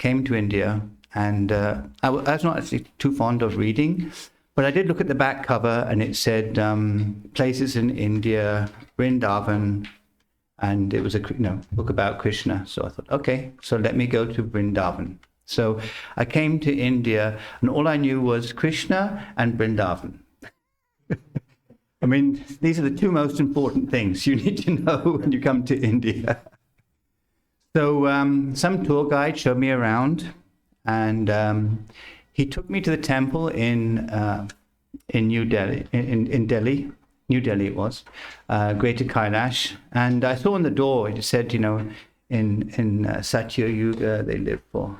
came to India, and I was not actually too fond of reading, but I did look at the back cover, and it said places in India, Vrindavan, and it was a book about Krishna. So I thought, okay, so let me go to Vrindavan. So I came to India, and all I knew was Krishna and Vrindavan. I mean, these are the two most important things you need to know when you come to India. So some tour guide showed me around, and he took me to the temple in New Delhi, in Delhi. New Delhi it was, Greater Kailash. And I saw on the door, it said, in Satya Yuga, they lived for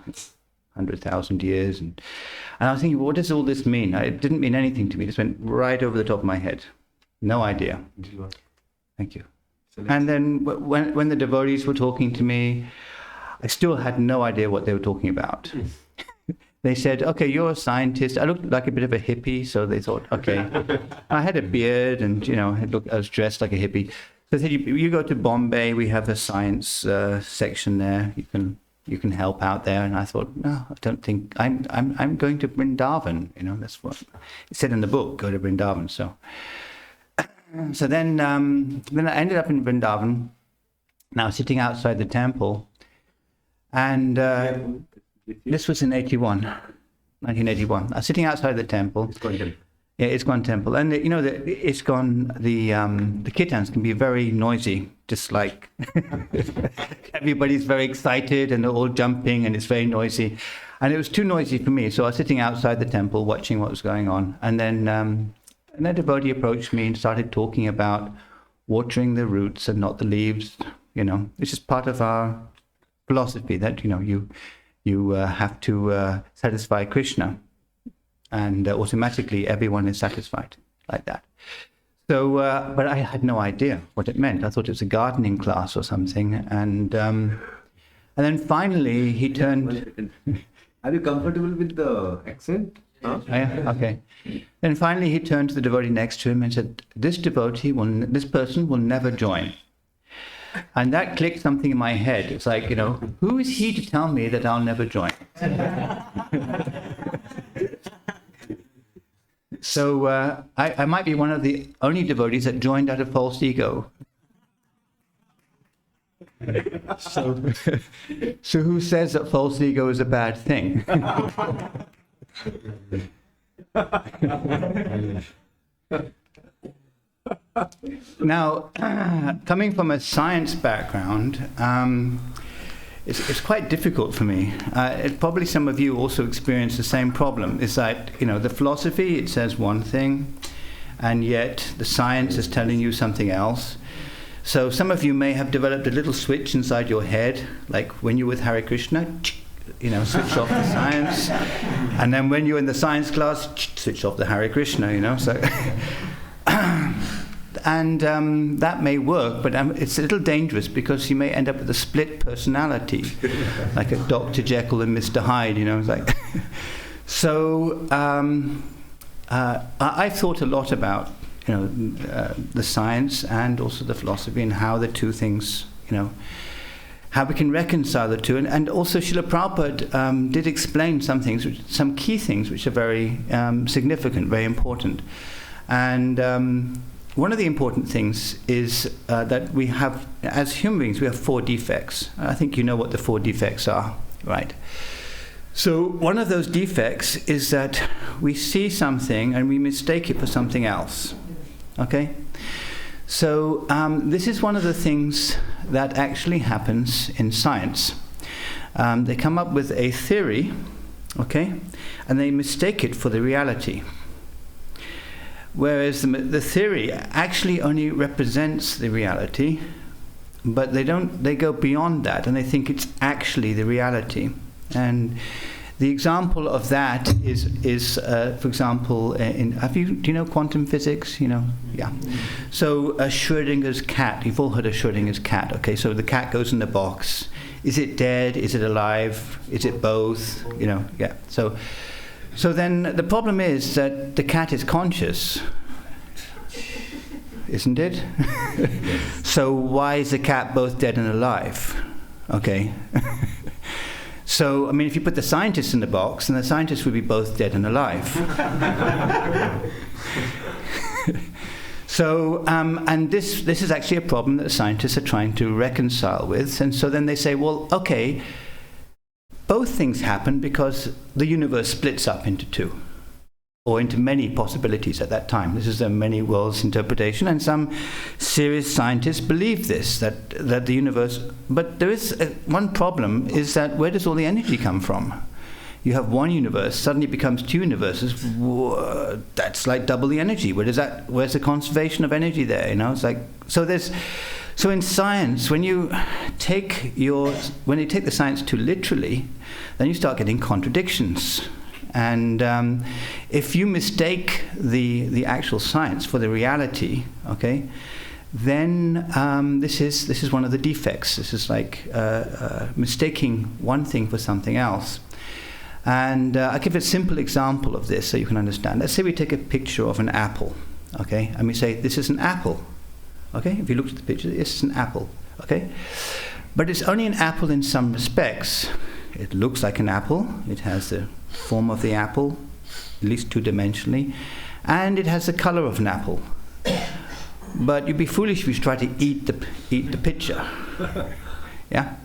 100,000 years. And I was thinking, what does all this mean? It didn't mean anything to me. It just went right over the top of my head. No idea. Thank you. And then when the devotees were talking to me, I still had no idea what they were talking about. They said, okay, you're a scientist. I looked like a bit of a hippie, so they thought, okay. I had a I was dressed like a hippie. So they said, you go to Bombay, we have a science section there. You can help out there. And I thought, no, I don't think, I'm going to Vrindavan. That's what it said in the book, go to Vrindavan. So then I ended up in Vrindavan, now sitting outside the temple, and this was in 1981. I was sitting outside the temple. Iskcon temple. Yeah, Iskcon temple. And the Iskcon, the kirtans can be very noisy, just like everybody's very excited and they're all jumping and it's very noisy. And it was too noisy for me, so I was sitting outside the temple watching what was going on. And then a devotee approached me and started talking about watering the roots and not the leaves. It's just part of our philosophy that, you have to satisfy Krishna, and automatically everyone is satisfied like that. So, but I had no idea what it meant. I thought it was a gardening class or something. And then finally he turned... Are you comfortable with the accent? Huh? Yeah, okay. Then finally he turned to the devotee next to him and said, this person will never join. And that clicked something in my head. It's like, who is he to tell me that I'll never join? So I might be one of the only devotees that joined out of false ego. So who says that false ego is a bad thing? Now, coming from a science background, it's quite difficult for me. Probably some of you also experience the same problem. It's like, the philosophy, it says one thing, and yet the science is telling you something else. So some of you may have developed a little switch inside your head, like when you're with Hare Krishna, switch off the science, and then when you're in the science class, switch off the Hare Krishna, so... And that may work, but it's a little dangerous because you may end up with a split personality, like a Dr. Jekyll and Mr. Hyde, It's like so. I thought a lot about the science and also the philosophy and how the two things, how we can reconcile the two, and also Srila Prabhupada did explain some key things which are very significant, very important, and. One of the important things is that we have, as human beings, we have 4 defects. I think you know what the 4 defects are, right? So one of those defects is that we see something and we mistake it for something else, okay? So this is one of the things that actually happens in science. They come up with a theory, okay, and they mistake it for the reality. Whereas the theory actually only represents the reality, but they go beyond that and they think it's actually the reality. And the example of that is for example, do you know quantum physics? Yeah. So Schrödinger's cat, you've all heard of Schrödinger's cat, okay? So the cat goes in the box. Is it dead? Is it alive? Is it both? Yeah. So then the problem is that the cat is conscious, isn't it? So why is the cat both dead and alive? Okay. So, I mean, if you put the scientists in the box, then the scientists would be both dead and alive. So, and this is actually a problem that scientists are trying to reconcile with. And so then they say, well, okay, both things happen because the universe splits up into two, or into many possibilities at that time. This is a many worlds interpretation, and some serious scientists believe this, that the universe... But there is one problem, is that where does all the energy come from? You have one universe, suddenly it becomes two universes. Whoa, that's like double the energy. Where's the conservation of energy there? You know, it's like... So in science, when you take the science too literally, then you start getting contradictions. And if you mistake the actual science for the reality, okay, then this is one of the defects. This is like mistaking one thing for something else. And I'll give a simple example of this so you can understand. Let's say we take a picture of an apple, okay, and we say, this is an apple. Okay, if you look at the picture, it's an apple, okay? But it's only an apple in some respects. It looks like an apple. It has the form of the apple, at least two-dimensionally, and it has the color of an apple. But you'd be foolish if you try to eat the picture. Yeah?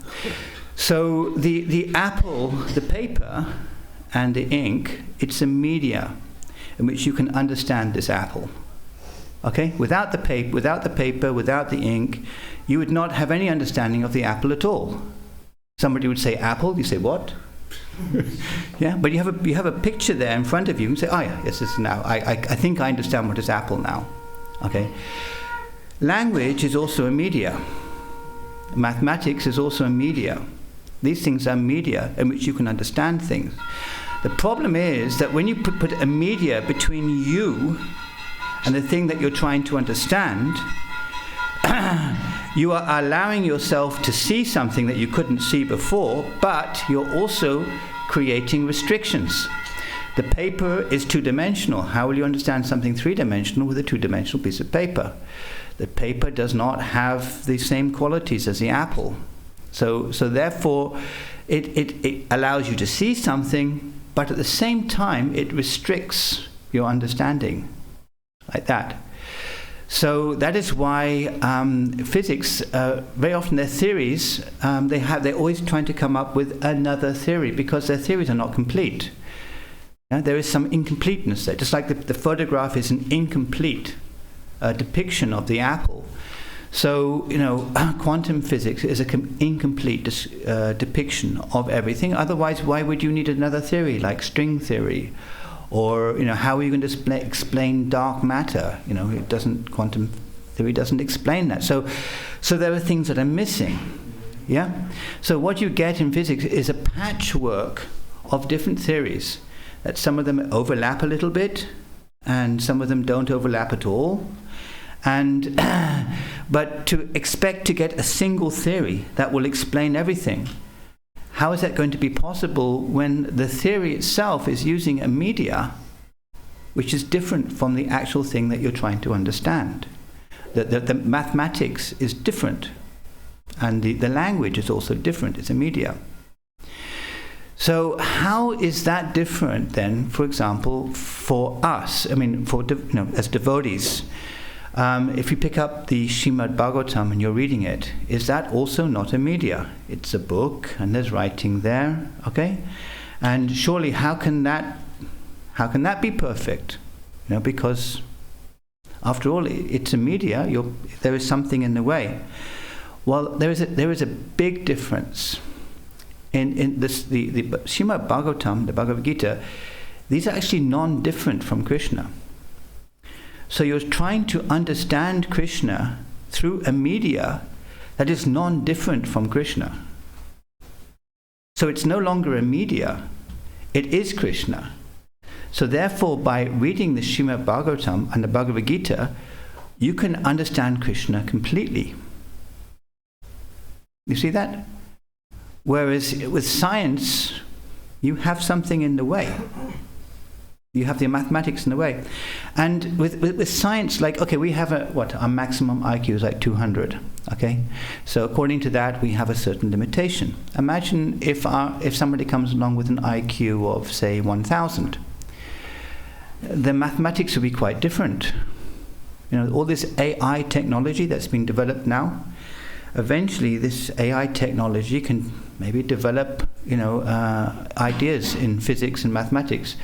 So the apple, the paper, and the ink, it's a media in which you can understand this apple. Okay? Without the paper, without the ink, you would not have any understanding of the apple at all. Somebody would say apple, you say what? Yeah, but you have a picture there in front of you and say, oh yeah, yes, it's now. I think I understand what is apple now. Okay? Language is also a media. Mathematics is also a media. These things are media in which you can understand things. The problem is that when you put a media between you and the thing that you're trying to understand, you are allowing yourself to see something that you couldn't see before, but you're also creating restrictions. The paper is two-dimensional. How will you understand something three-dimensional with a two-dimensional piece of paper? The paper does not have the same qualities as the apple. So therefore, it allows you to see something, but at the same time, it restricts your understanding. Like that. So that is why physics, very often their theories, they're always trying to come up with another theory because their theories are not complete. Yeah, there is some incompleteness there, just like the photograph is an incomplete depiction of the apple. So, you know, quantum physics is an incomplete depiction of everything. Otherwise, why would you need another theory like string theory? Or, you know, how are you going to explain dark matter? You know, quantum theory doesn't explain that. So there are things that are missing. Yeah? So what you get in physics is a patchwork of different theories. That some of them overlap a little bit, and some of them don't overlap at all. And but to expect to get a single theory that will explain everything, how is that going to be possible when the theory itself is using a media which is different from the actual thing that you're trying to understand? The mathematics is different, and the language is also different. It's a media. So how is that different then, for example, for us? I mean, as devotees. If you pick up the Srimad Bhagavatam and you're reading it, is that also not a media? It's a book and there's writing there, okay? And surely how can that be perfect? You know, because after all, it's a media. There is something in the way. Well, there is a big difference in this. The Srimad Bhagavatam, the Bhagavad-Gita, these are actually non-different from Krishna. So you're trying to understand Krishna through a media that is non-different from Krishna. So it's no longer a media, it is Krishna. So therefore, by reading the Srimad Bhagavatam and the Bhagavad-Gita, you can understand Krishna completely. You see that? Whereas with science, you have something in the way. You have the mathematics in the way. And with science, like, okay, we have our maximum IQ is like 200, okay? So according to that, we have a certain limitation. Imagine if somebody comes along with an IQ of, say, 1,000. The mathematics would be quite different. All this AI technology that's being developed now, eventually this AI technology can maybe develop, ideas in physics and mathematics.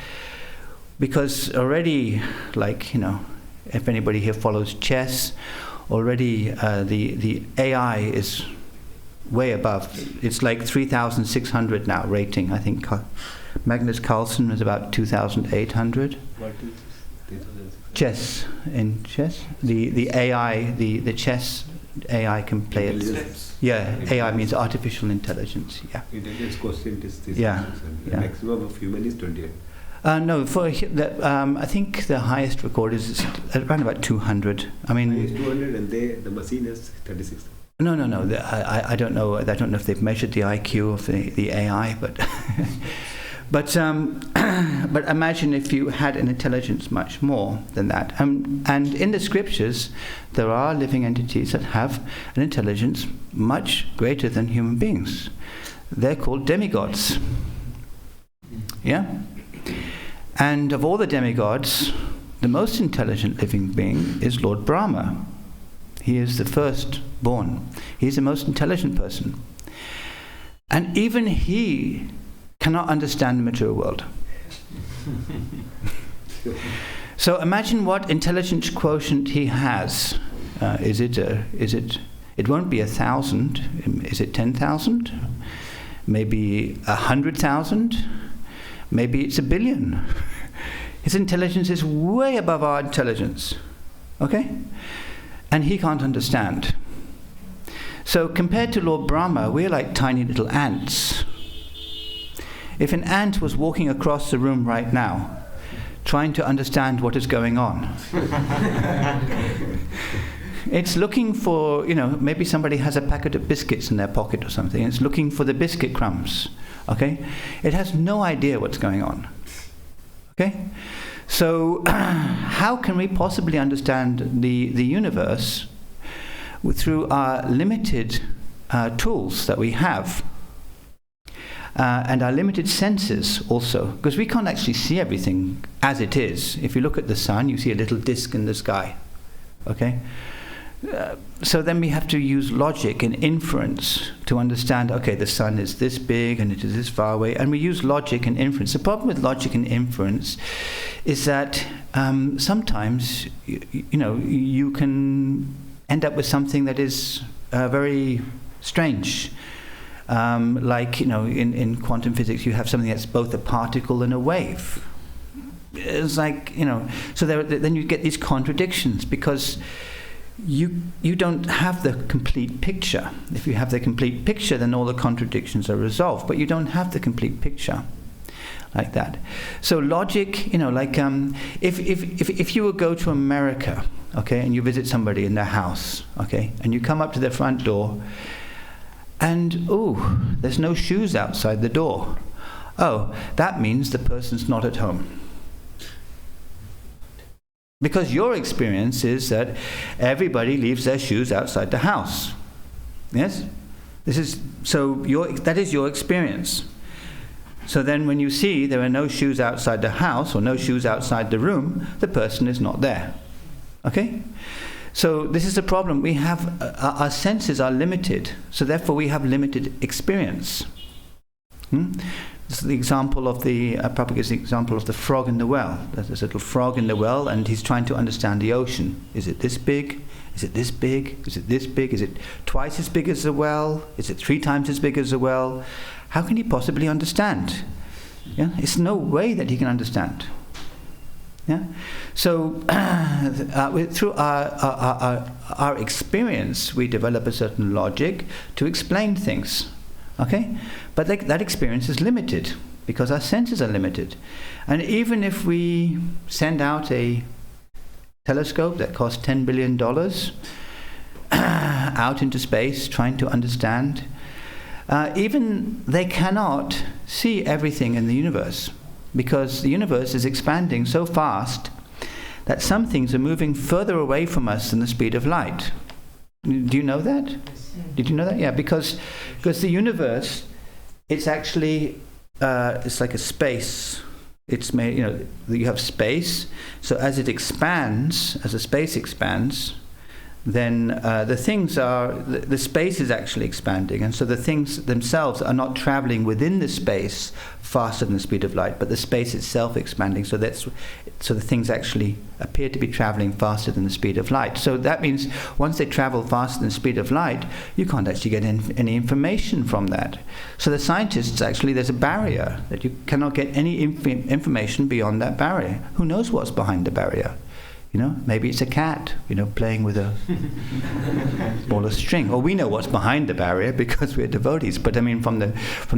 Because already, if anybody here follows chess, already the AI is way above. It's like 3,600 now rating. I think Magnus Carlsen is about 2,800. What is this? Chess. In chess, the AI, the chess AI can play it. Yeah, AI means artificial intelligence. Yeah. Intelligence quotient is this. Yeah. The maximum of human is 28. No, I think the highest record is around about 200. I mean, It's 200 and the machine is 36. No. I don't know. I don't know if they've measured the IQ of the AI, but but imagine if you had an intelligence much more than that. And in the scriptures, there are living entities that have an intelligence much greater than human beings. They're called demigods. Yeah. And of all the demigods, the most intelligent living being is Lord Brahma. He is the firstborn. He's the most intelligent person. And even he cannot understand the material world. So imagine what intelligence quotient he has. It won't be 1,000. Is it 10,000? Maybe 100,000? Maybe it's 1 billion. His intelligence is way above our intelligence. Okay? And he can't understand. So compared to Lord Brahma, we're like tiny little ants. If an ant was walking across the room right now, trying to understand what is going on, it's looking for, maybe somebody has a packet of biscuits in their pocket or something. It's looking for the biscuit crumbs. Okay? It has no idea what's going on. Okay? So how can we possibly understand the universe through our limited tools that we have and our limited senses also? Because we can't actually see everything as it is. If you look at the sun, you see a little disk in the sky. Okay? So then we have to use logic and inference to understand, okay, the sun is this big and it is this far away. And we use logic and inference. The problem with logic and inference is that sometimes, you can end up with something that is very strange. In quantum physics, you have something that's both a particle and a wave. It's like, so then you get these contradictions because you don't have the complete picture. If you have the complete picture, then all the contradictions are resolved. But you don't have the complete picture like that. So logic, if you would go to America, okay, and you visit somebody in their house, okay, and you come up to their front door, and there's no shoes outside the door. Oh, that means the person's not at home. Because your experience is that everybody leaves their shoes outside the house. Yes? That is your experience. So then when you see there are no shoes outside the house or no shoes outside the room, the person is not there. Okay? So this is the problem. We have, our senses are limited, so therefore we have limited experience. This is the example of Prabhu gives the example of the frog in the well. There's this little frog in the well, and he's trying to understand the ocean. Is it this big? Is it this big? Is it this big? Is it twice as big as the well? Is it 3 times as big as the well? How can he possibly understand? Yeah, it's no way that he can understand. Yeah, so through our experience, we develop a certain logic to explain things. Okay, but that experience is limited because our senses are limited, and even if we send out a telescope that costs $10 billion out into space trying to understand, even they cannot see everything in the universe. because the universe is expanding so fast that some things are moving further away from us than the speed of light. Do you know that? Did you know that? Yeah, because the universe, it's actually, it's like a space. It's made, you have space, so as it expands, as the space expands, then the space is actually expanding, and so the things themselves are not traveling within the space faster than the speed of light, but the space itself expanding, so the things actually appear to be traveling faster than the speed of light. So that means once they travel faster than the speed of light, you can't actually get any information from that. So the scientists, actually, there's a barrier that you cannot get any information beyond that barrier. Who knows what's behind the barrier? Maybe it's a cat, playing with a ball of string. Or we know what's behind the barrier because we're devotees. But I mean, from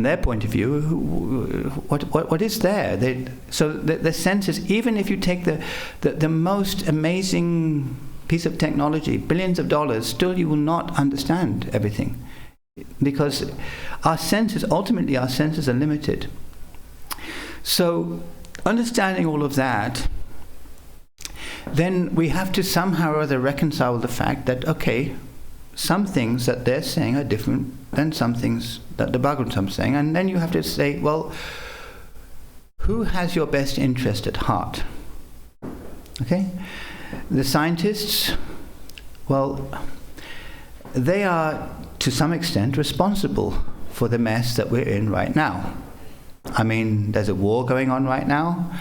their point of view, what is there? So the senses, even if you take the most amazing piece of technology, billions of dollars, still you will not understand everything, because ultimately our senses are limited. So understanding all of that, then we have to somehow or other reconcile the fact that, okay, some things that they're saying are different than some things that the Bhagavatam is saying. And then you have to say, well, who has your best interest at heart? Okay? The scientists, well, they are to some extent responsible for the mess that we're in right now. I mean, there's a war going on right now.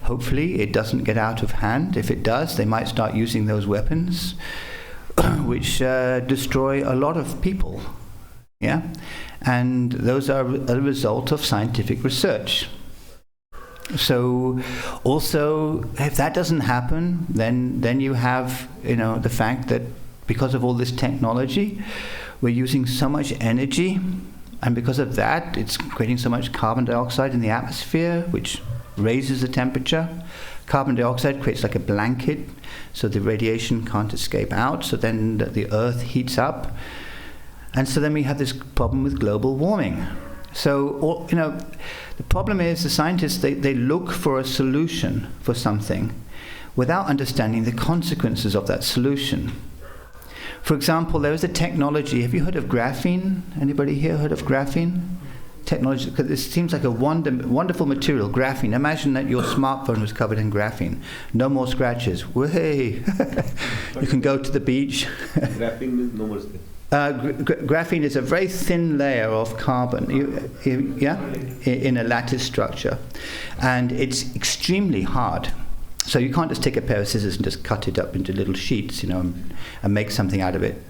Hopefully it doesn't get out of hand. If it does, they might start using those weapons which destroy a lot of people. Yeah? And those are a result of scientific research. So also, if that doesn't happen, then you have, the fact that because of all this technology, we're using so much energy, and because of that, it's creating so much carbon dioxide in the atmosphere, which raises the temperature. Carbon dioxide creates like a blanket, so the radiation can't escape out, so then the earth heats up, and so then we have this problem with global warming. So the problem is the scientists, they look for a solution for something without understanding the consequences of that solution. For example, there is a technology, have you heard of graphene? Anybody here heard of graphene? Technology, because it seems like a wonderful material, graphene. Imagine that your smartphone was covered in graphene. No more scratches. Way! You can go to the beach. Graphene means no more scratches. Graphene is a very thin layer of carbon, in a lattice structure, and it's extremely hard. So you can't just take a pair of scissors and just cut it up into little sheets, and make something out of it.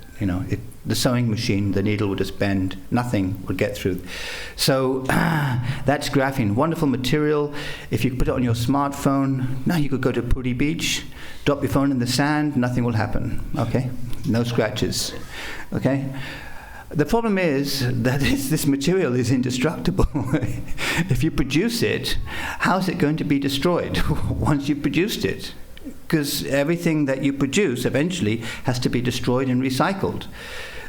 The sewing machine, the needle would just bend, nothing would get through. So that's graphene, wonderful material. If you put it on your smartphone, now you could go to Puri Beach, drop your phone in the sand, nothing will happen, okay? No scratches, okay? The problem is that this material is indestructible. If you produce it, how's it going to be destroyed once you've produced it? Because everything that you produce eventually has to be destroyed and recycled.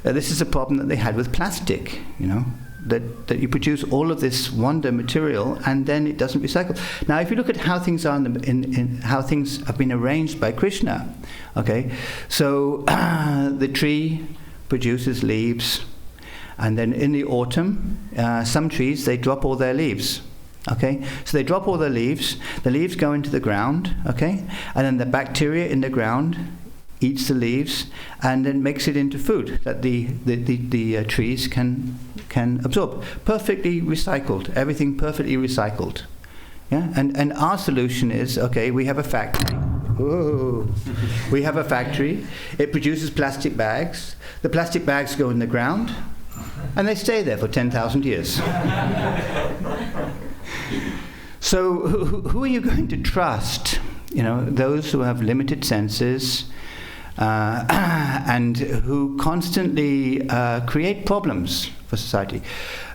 This is a problem that they had with plastic, that you produce all of this wonder material and then it doesn't recycle. Now, if you look at how things are in how things have been arranged by Krishna, okay, so the tree produces leaves, and then in the autumn, some trees, they drop all their leaves. Okay, so they drop all the leaves go into the ground, okay, and then the bacteria in the ground eats the leaves and then makes it into food that the trees can absorb. Perfectly recycled, everything perfectly recycled. Yeah, and our solution is, okay, we have a factory. Whoa. We have a factory, it produces plastic bags, the plastic bags go in the ground, and they stay there for 10,000 years. So who are you going to trust? Those who have limited senses and who constantly create problems for society.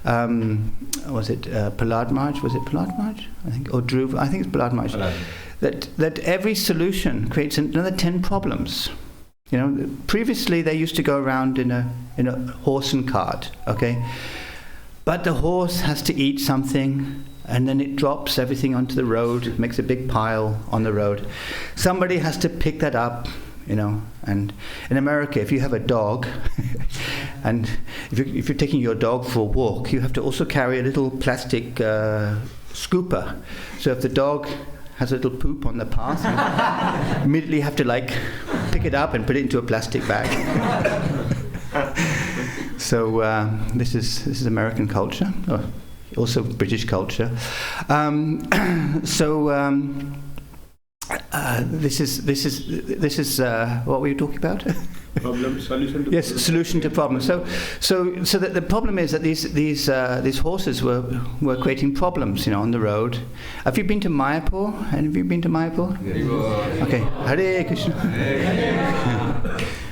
Was it Prahlad Maharaj? Was it Prahlad Maharaj? I think, or Dhruv? I think it's Prahlad Maharaj. That every solution creates another 10 problems. Previously they used to go around in a horse and cart, okay? But the horse has to eat something, and then it drops everything onto the road, makes a big pile on the road. Somebody has to pick that up, and in America, if you have a dog, and if you're taking your dog for a walk, you have to also carry a little plastic scooper. So if the dog has a little poop on the path, you immediately have to pick it up and put it into a plastic bag. So this is American culture, or also British culture. This is what were you talking about? Problem solution. To yes, solution to problem. So that the problem is that these horses were creating problems, on the road. Have you been to Mayapur? Have you been to Mayapur? Yes. Okay. Hare Krishna.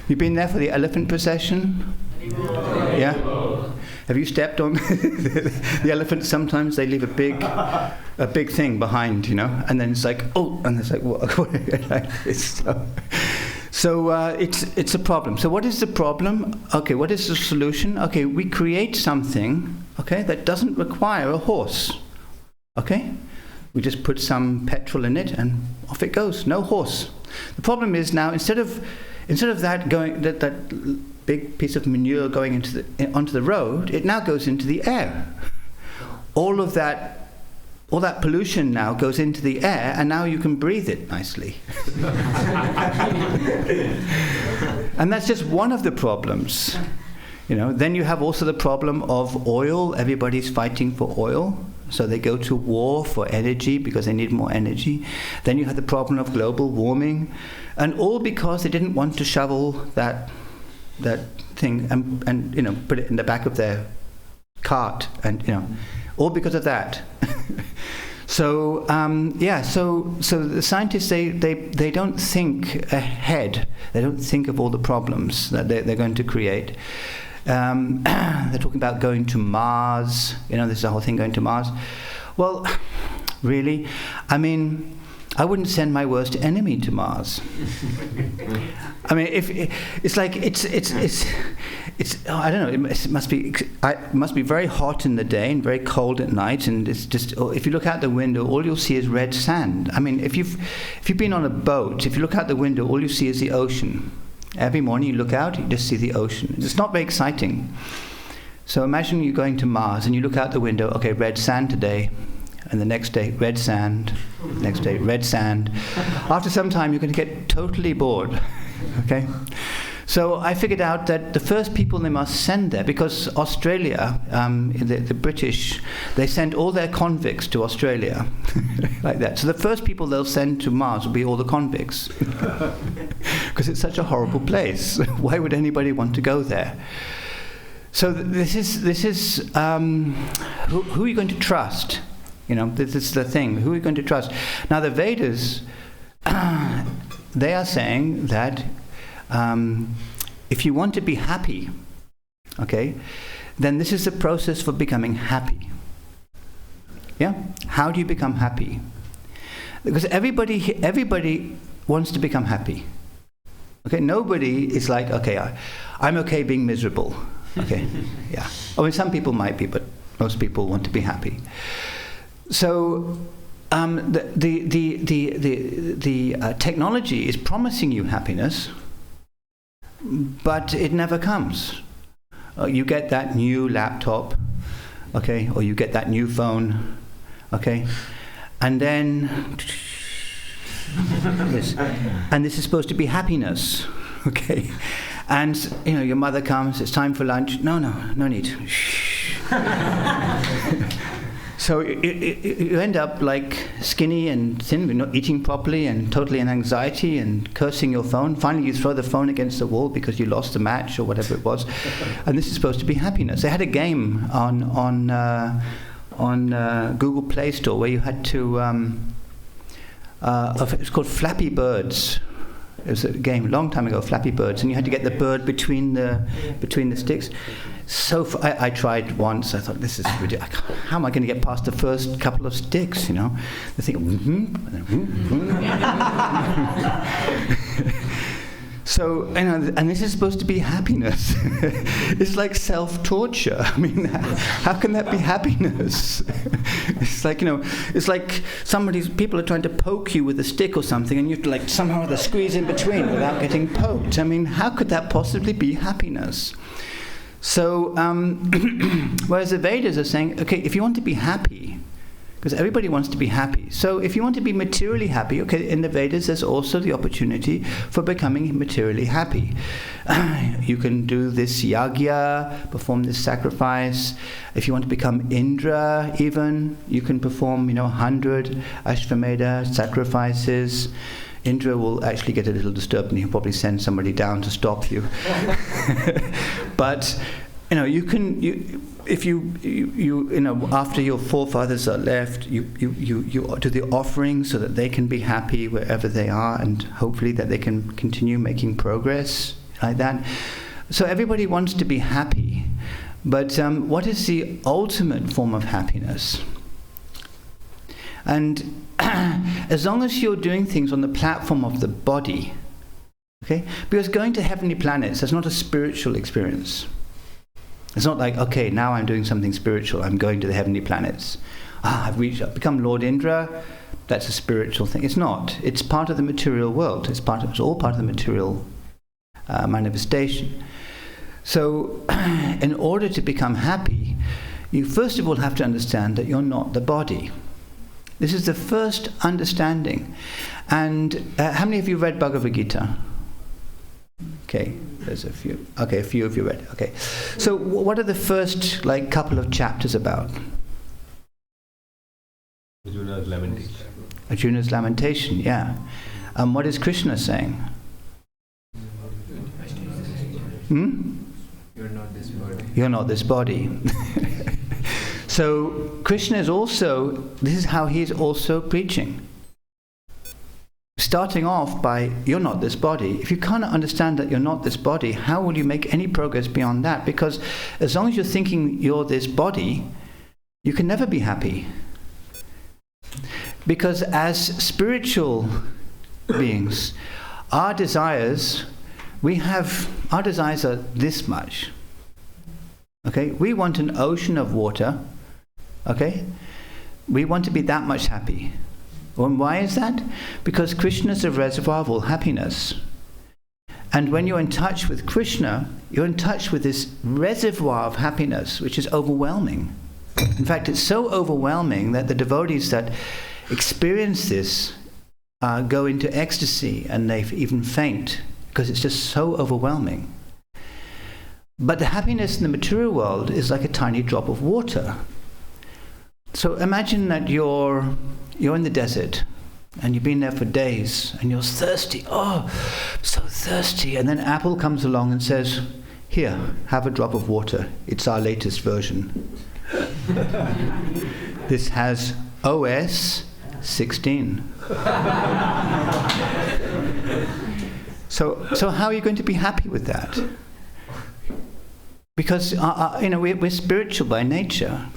You've been there for the elephant procession? Yeah. Have you stepped on the elephants? Sometimes they leave a big thing behind, and then it's like, oh, and it's like, what? Like this. So it's a problem. So what is the problem? Okay, what is the solution? Okay, we create something, okay, that doesn't require a horse. Okay, we just put some petrol in it, and off it goes. No horse. The problem is now instead of that going that big piece of manure going onto the road, it now goes into the air. All that pollution now goes into the air, and now you can breathe it nicely. And that's just one of the problems. Then you have also the problem of oil. Everybody's fighting for oil, so they go to war for energy because they need more energy. Then you have the problem of global warming, and all because they didn't want to shovel that thing and put it in the back of their cart, and all because of that. So the scientists they don't think ahead. They don't think of all the problems that they're going to create. They're talking about going to Mars. This is the whole thing, going to Mars. Well, really, I wouldn't send my worst enemy to Mars. If it's like it's I don't know. It must be very hot in the day and very cold at night, and it's just, if you look out the window, all you'll see is red sand. If you've been on a boat, if you look out the window, all you see is the ocean. Every morning you look out, you just see the ocean. It's not very exciting. So imagine you're going to Mars and you look out the window. Okay, red sand today. And the next day, red sand. Next day, red sand. After some time, you're going to get totally bored. Okay? So I figured out that the first people they must send there, because Australia, the British, they send all their convicts to Australia, like that. So the first people they'll send to Mars will be all the convicts, because it's such a horrible place. Why would anybody want to go there? So this is who are you going to trust? This is the thing. Who are you going to trust? Now the Vedas, they are saying that if you want to be happy, okay, then this is the process for becoming happy. Yeah? How do you become happy? Because everybody wants to become happy. Okay, nobody is like, okay, I'm okay being miserable. Okay, yeah. Some people might be, but most people want to be happy. So the technology is promising you happiness, but it never comes. You get that new laptop, okay, or you get that new phone, okay, and then yes, and this is supposed to be happiness, okay, and your mother comes. It's time for lunch. No need. So you end up like skinny and thin, not eating properly, and totally in anxiety and cursing your phone. Finally, you throw the phone against the wall because you lost the match or whatever it was. And this is supposed to be happiness. They had a game on Google Play Store where you had to. It's called Flappy Birds. It was a game a long time ago, Flappy Birds, and you had to get the bird between the sticks. So I tried once. I thought, this is ridiculous. How am I going to get past the first couple of sticks? The thing, So, and this is supposed to be happiness. It's like self-torture. I mean, how can that be happiness? It's like, it's like people are trying to poke you with a stick or something, and you have to like somehow or other squeeze in between without getting poked. I mean, how could that possibly be happiness? So, whereas the Vedas are saying, okay, if you want to be happy, because everybody wants to be happy. So if you want to be materially happy, okay, in the Vedas there's also the opportunity for becoming materially happy. You can do this yagya, perform this sacrifice. If you want to become Indra even, you can perform, 100 Ashvamedha sacrifices. Indra will actually get a little disturbed and he'll probably send somebody down to stop you. But, if you after your forefathers are left, you do the offering so that they can be happy wherever they are, and hopefully that they can continue making progress like that. So everybody wants to be happy, but what is the ultimate form of happiness? And as long as you're doing things on the platform of the body, okay, because going to heavenly planets is not a spiritual experience. It's not like, okay, now I'm doing something spiritual, I'm going to the heavenly planets. I've become Lord Indra, that's a spiritual thing. It's not. It's part of the material world. It's all part of the material manifestation. So, in order to become happy, you first of all have to understand that you're not the body. This is the first understanding. And how many of you read Bhagavad-Gita? Okay, there's a few. Okay, a few of you read. Okay, so what are the first couple of chapters about? Arjuna's lamentation. Arjuna's lamentation, yeah. What is Krishna saying? You're not this body. You're not this body. So Krishna is also, this is how he's also preaching. Starting off by, you're not this body. If you can't understand that you're not this body, how will you make any progress beyond that? Because as long as you're thinking you're this body, you can never be happy. Because as spiritual beings, our desires are this much. Okay? We want an ocean of water. Okay? We want to be that much happy. And why is that? Because Krishna is a reservoir of all happiness. And when you're in touch with Krishna, you're in touch with this reservoir of happiness, which is overwhelming. In fact, it's so overwhelming that the devotees that experience this go into ecstasy and they even faint, because it's just so overwhelming. But the happiness in the material world is like a tiny drop of water. So imagine that you're in the desert and you've been there for days and you're thirsty. Oh, so thirsty. And then Apple comes along and says, here, have a drop of water. It's our latest version. This has OS 16. So how are you going to be happy with that? Because we're spiritual by nature.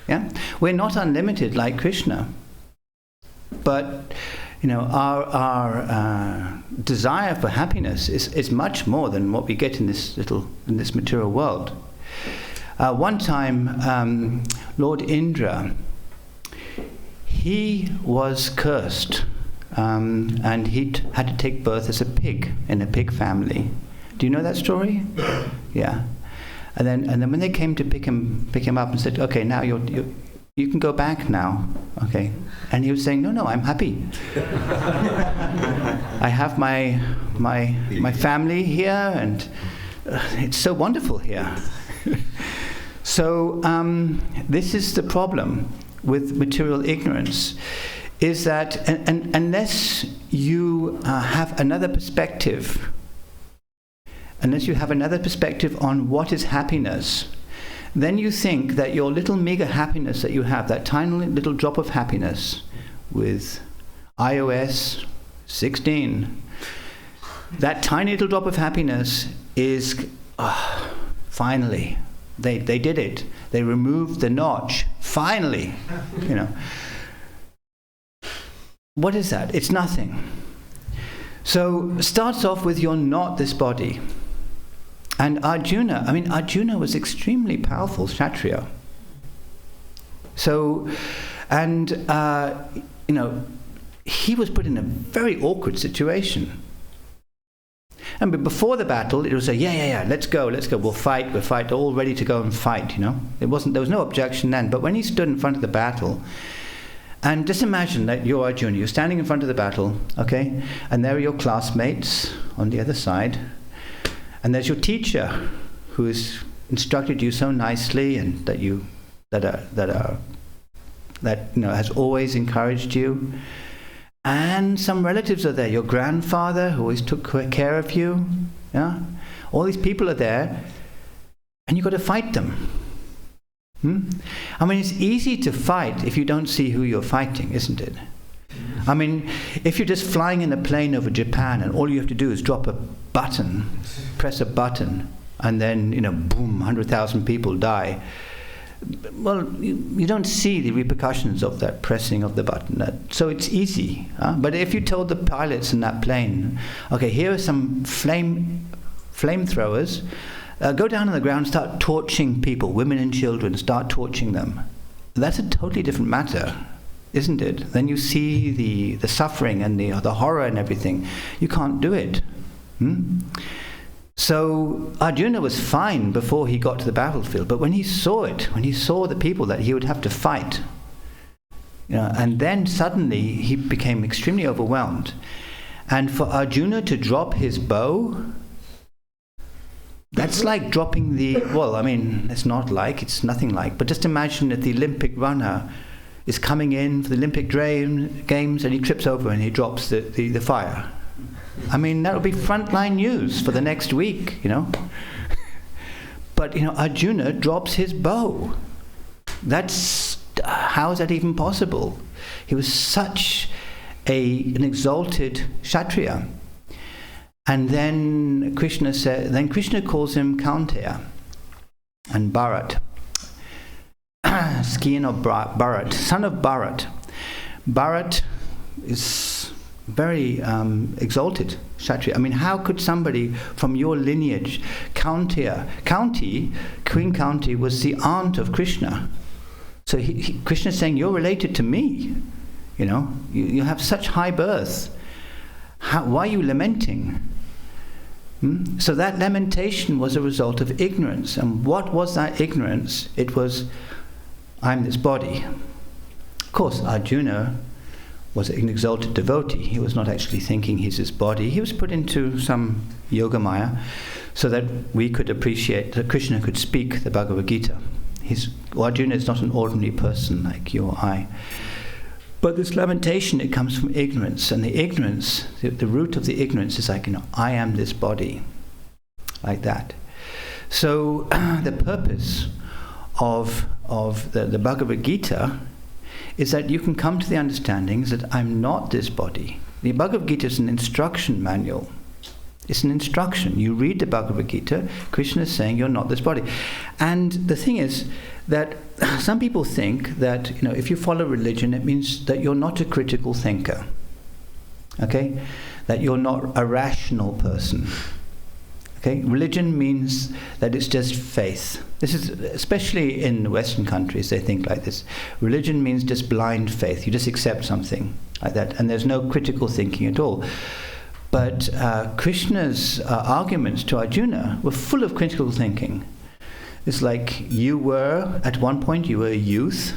Yeah, we're not unlimited like Krishna, but our desire for happiness is much more than what we get in this material world. One time, Lord Indra, he was cursed, and he had to take birth as a pig in a pig family. Do you know that story? Yeah. And then when they came to pick him up and said, okay, now you can go back now, okay? And he was saying, no, I'm happy. I have my family here, and it's so wonderful here. So this is the problem with material ignorance, is that unless you have another perspective, on what is happiness, then you think that your little meager happiness that you have, that tiny little drop of happiness with iOS 16, that tiny little drop of happiness is, finally, they did it. They removed the notch. Finally, What is that? It's nothing. So it starts off with, you're not this body. And Arjuna was extremely powerful Kshatriya. So, and, he was put in a very awkward situation. And before the battle, it was let's go, we'll fight, all ready to go and fight, There was no objection then. But when he stood in front of the battle, and just imagine that you're Arjuna, you're standing in front of the battle, okay? And there are your classmates on the other side. And there's your teacher who has instructed you so nicely and has always encouraged you. And some relatives are there. Your grandfather who always took care of you. Yeah? All these people are there, and you've got to fight them. It's easy to fight if you don't see who you're fighting, isn't it? If you're just flying in a plane over Japan and all you have to do is drop a button, press a button, and then, boom, 100,000 people die. Well, you don't see the repercussions of that pressing of the button. So it's easy. But if you told the pilots in that plane, okay, here are some flamethrowers, go down on the ground, start torching people, women and children, start torching them. That's a totally different matter, isn't it? Then you see the suffering and the horror and everything. You can't do it. So Arjuna was fine before he got to the battlefield, but when he saw the people that he would have to fight, and then suddenly he became extremely overwhelmed. And for Arjuna to drop his bow, that's like dropping it's nothing like, but just imagine that the Olympic runner is coming in for the Olympic Games and he trips over and he drops the fire. That would be frontline news for the next week, But, Arjuna drops his bow. How is that even possible? He was such an exalted Kshatriya. And then Krishna calls him Kaunteya and Bharat. Skin of Bharat, son of Bharat. Bharat is very exalted Kshatriya. How could somebody from your lineage, Queen Kaunti was the aunt of Krishna. So Krishna is saying, you're related to me. You have such high birth. Why are you lamenting? So that lamentation was a result of ignorance. And what was that ignorance? It was, I'm this body. Of course, Arjuna was an exalted devotee. He was not actually thinking he's his body. He was put into some yogamaya so that we could appreciate, that Krishna could speak the Bhagavad-Gita. Arjuna is not an ordinary person like you or I. But this lamentation, it comes from ignorance. And the ignorance, the root of the ignorance is like, I am this body. Like that. So the purpose of the Bhagavad-Gita is that you can come to the understandings that I'm not this body. The Bhagavad-Gita is an instruction manual. It's an instruction. You read the Bhagavad-Gita, Krishna is saying you're not this body. And the thing is that some people think that, if you follow religion, it means that you're not a critical thinker. Okay? That you're not a rational person. Okay? Religion means that it's just faith. This is, especially in Western countries, they think like this. Religion means just blind faith. You just accept something like that, and there's no critical thinking at all. But Krishna's arguments to Arjuna were full of critical thinking. It's like at one point you were a youth,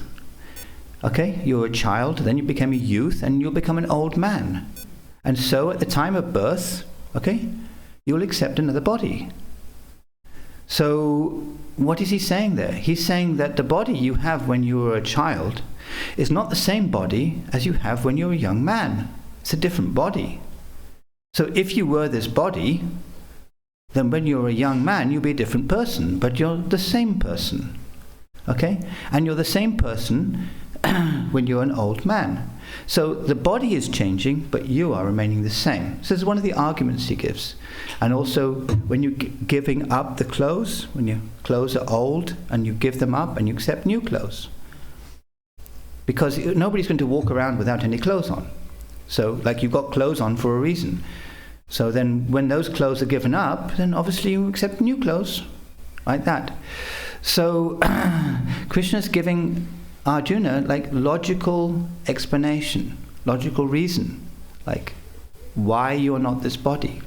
okay? You were a child, then you became a youth, and you'll become an old man. And so at the time of birth, okay, you'll accept another body. So what is he saying there? He's saying that the body you have when you were a child is not the same body as you have when you're a young man. It's a different body. So if you were this body, then when you're a young man, you'll be a different person, but you're the same person. Okay? And you're the same person when you're an old man. So the body is changing, but you are remaining the same. So this is one of the arguments he gives. And also, when you're giving up the clothes, when your clothes are old, and you give them up and you accept new clothes. Because nobody's going to walk around without any clothes on. So, like, you've got clothes on for a reason. So then when those clothes are given up, then obviously you accept new clothes, like that. So Krishna's giving Arjuna like logical explanation, logical reason, like why you're not this body,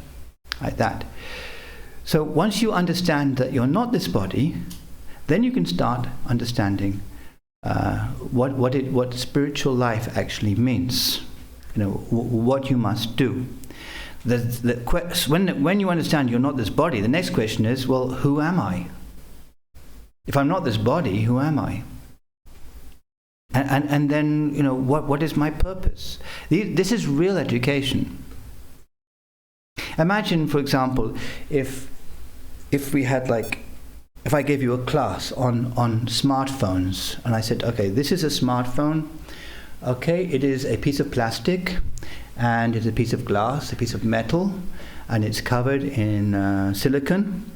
like that. So once you understand that you're not this body, then you can start understanding what spiritual life actually means. You know, what you must do. When you understand you're not this body, the next question is, well, who am I? If I'm not this body, who am I? And then, you know, what is my purpose? This is real education. Imagine, for example, if we had if I gave you a class on smartphones, and I said, okay, this is a smartphone. Okay, it is a piece of plastic, and it's a piece of glass, a piece of metal, and it's covered in silicon.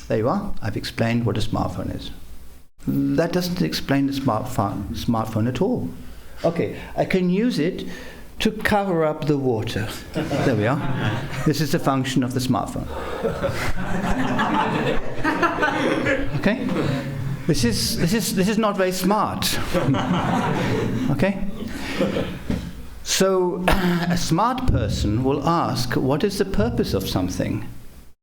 There you are. I've explained what a smartphone is. That doesn't explain the smartphone at all. Okay, I can use it to cover up the water. There we are. This is the function of the smartphone. Okay? This is not very smart. Okay? So a smart person will ask, what is the purpose of something?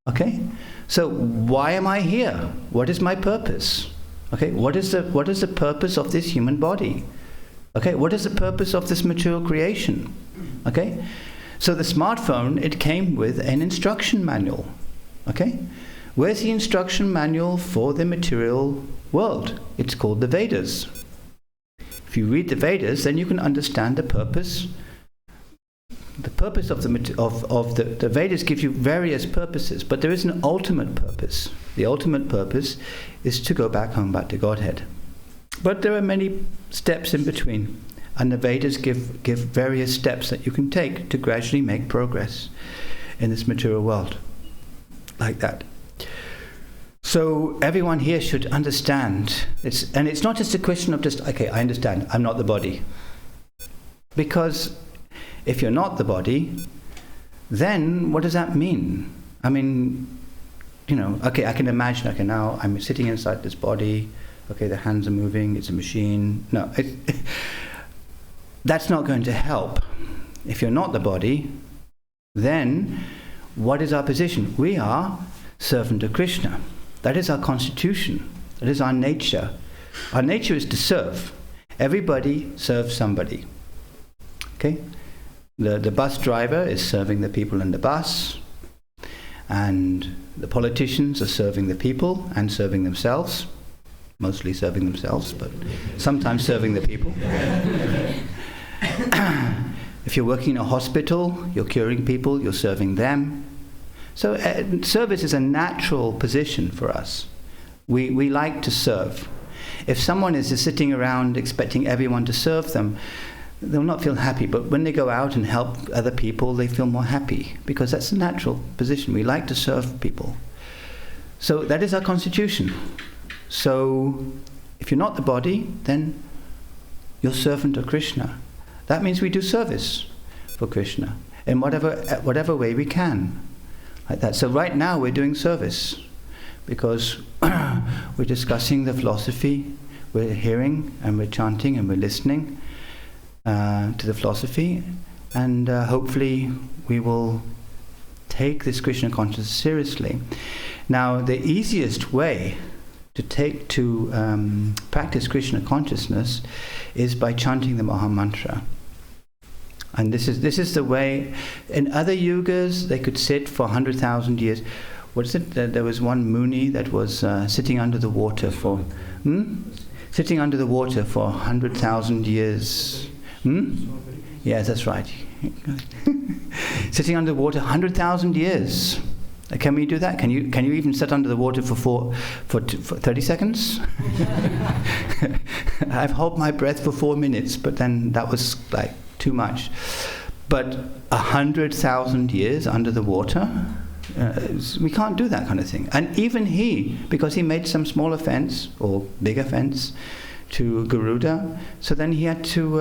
Okay? So why am I here? What is my purpose? Okay? What is the purpose of this human body? Okay? What is the purpose of this material creation? Okay? So the smartphone, it came with an instruction manual. Okay? Where's the instruction manual for the material world? It's called the Vedas. If you read the Vedas, then you can understand the purpose. The purpose of the Vedas give you various purposes, but there is an ultimate purpose. The ultimate purpose is to go back home, back to Godhead. But there are many steps in between, and the Vedas give various steps that you can take to gradually make progress in this material world, like that. So everyone here should understand. It's not just a question of just, okay, I understand, I'm not the body. Because if you're not the body, then what does that mean? I mean, you know, okay, I can imagine, okay, now I'm sitting inside this body, okay, the hands are moving, it's a machine. No, that's not going to help. If you're not the body, then what is our position? We are servant of Krishna. That is our constitution. That is our nature. Our nature is to serve. Everybody serves somebody. Okay? The bus driver is serving the people in the bus, and the politicians are serving the people and serving themselves. Mostly serving themselves, but sometimes serving the people. If you're working in a hospital, you're curing people, you're serving them. So service is a natural position for us. We like to serve. If someone is just sitting around expecting everyone to serve them, they'll not feel happy. But when they go out and help other people, they feel more happy, because that's a natural position. We like to serve people. So that is our constitution. So if you're not the body, then you're servant of Krishna. That means we do service for Krishna in whatever way we can. Like that. So right now we're doing service because we're discussing the philosophy, we're hearing and we're chanting and we're listening to the philosophy, and hopefully we will take this Krishna consciousness seriously. Now the easiest way to practice Krishna consciousness is by chanting the Maha Mantra. And this is the way. In other yugas, they could sit for 100,000 years. What is it? There was one Muni that was sitting under the water for 100,000 years. Yes, that's right. Sitting under the water 100,000 years. Can we do that? Can you even sit under the water for 30 seconds? I've held my breath for 4 minutes, but then that was like too much. But 100,000 years under the water, we can't do that kind of thing. And even he, because he made some small offense or big offense to Garuda, so then he had to.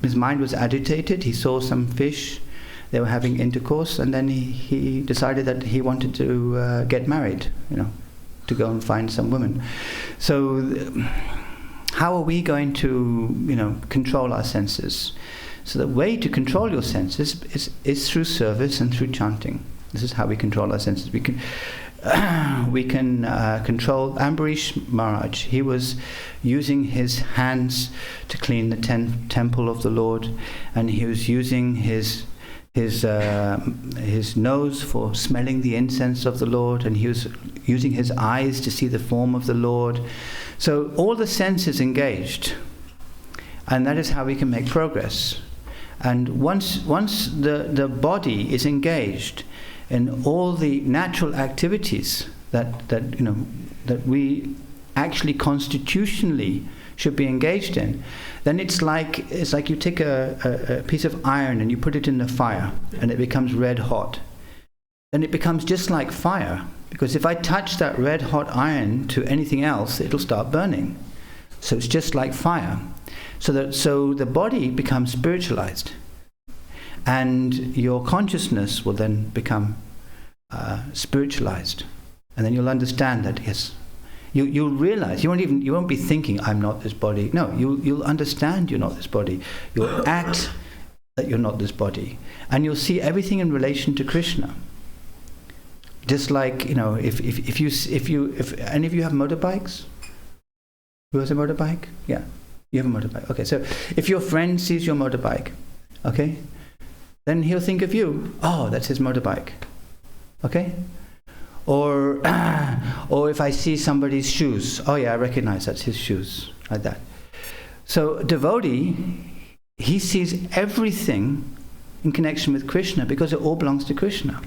His mind was agitated. He saw some fish they were having intercourse, and then he decided that he wanted to get married, to go and find some woman. So how are we going to, control our senses? So the way to control your senses is through service and through chanting. This is how we control our senses. We can control Ambarish Maharaj. He was using his hands to clean the temple of the Lord, and he was using his nose for smelling the incense of the Lord, and he was using his eyes to see the form of the Lord. So all the senses engaged, and that is how we can make progress. And once the body is engaged in all the natural activities that we actually constitutionally should be engaged in, then it's like you take a piece of iron and you put it in the fire and it becomes red hot. Then it becomes just like fire, because if I touch that red hot iron to anything else, it'll start burning. So it's just like fire. So the body becomes spiritualized, and your consciousness will then become spiritualized, and then you'll understand that yes, you'll realize you won't be thinking I'm not this body. No, you'll understand you're not this body. You'll act that you're not this body, and you'll see everything in relation to Krishna. Just like if any of you have motorbikes. Who has a motorbike? Yeah, you have a motorbike. Okay, so if your friend sees your motorbike, okay, then he'll think of you. Oh, that's his motorbike. Okay? Or if I see somebody's shoes, oh yeah, I recognize that's his shoes, like that. So devotee, he sees everything in connection with Krishna because it all belongs to Krishna.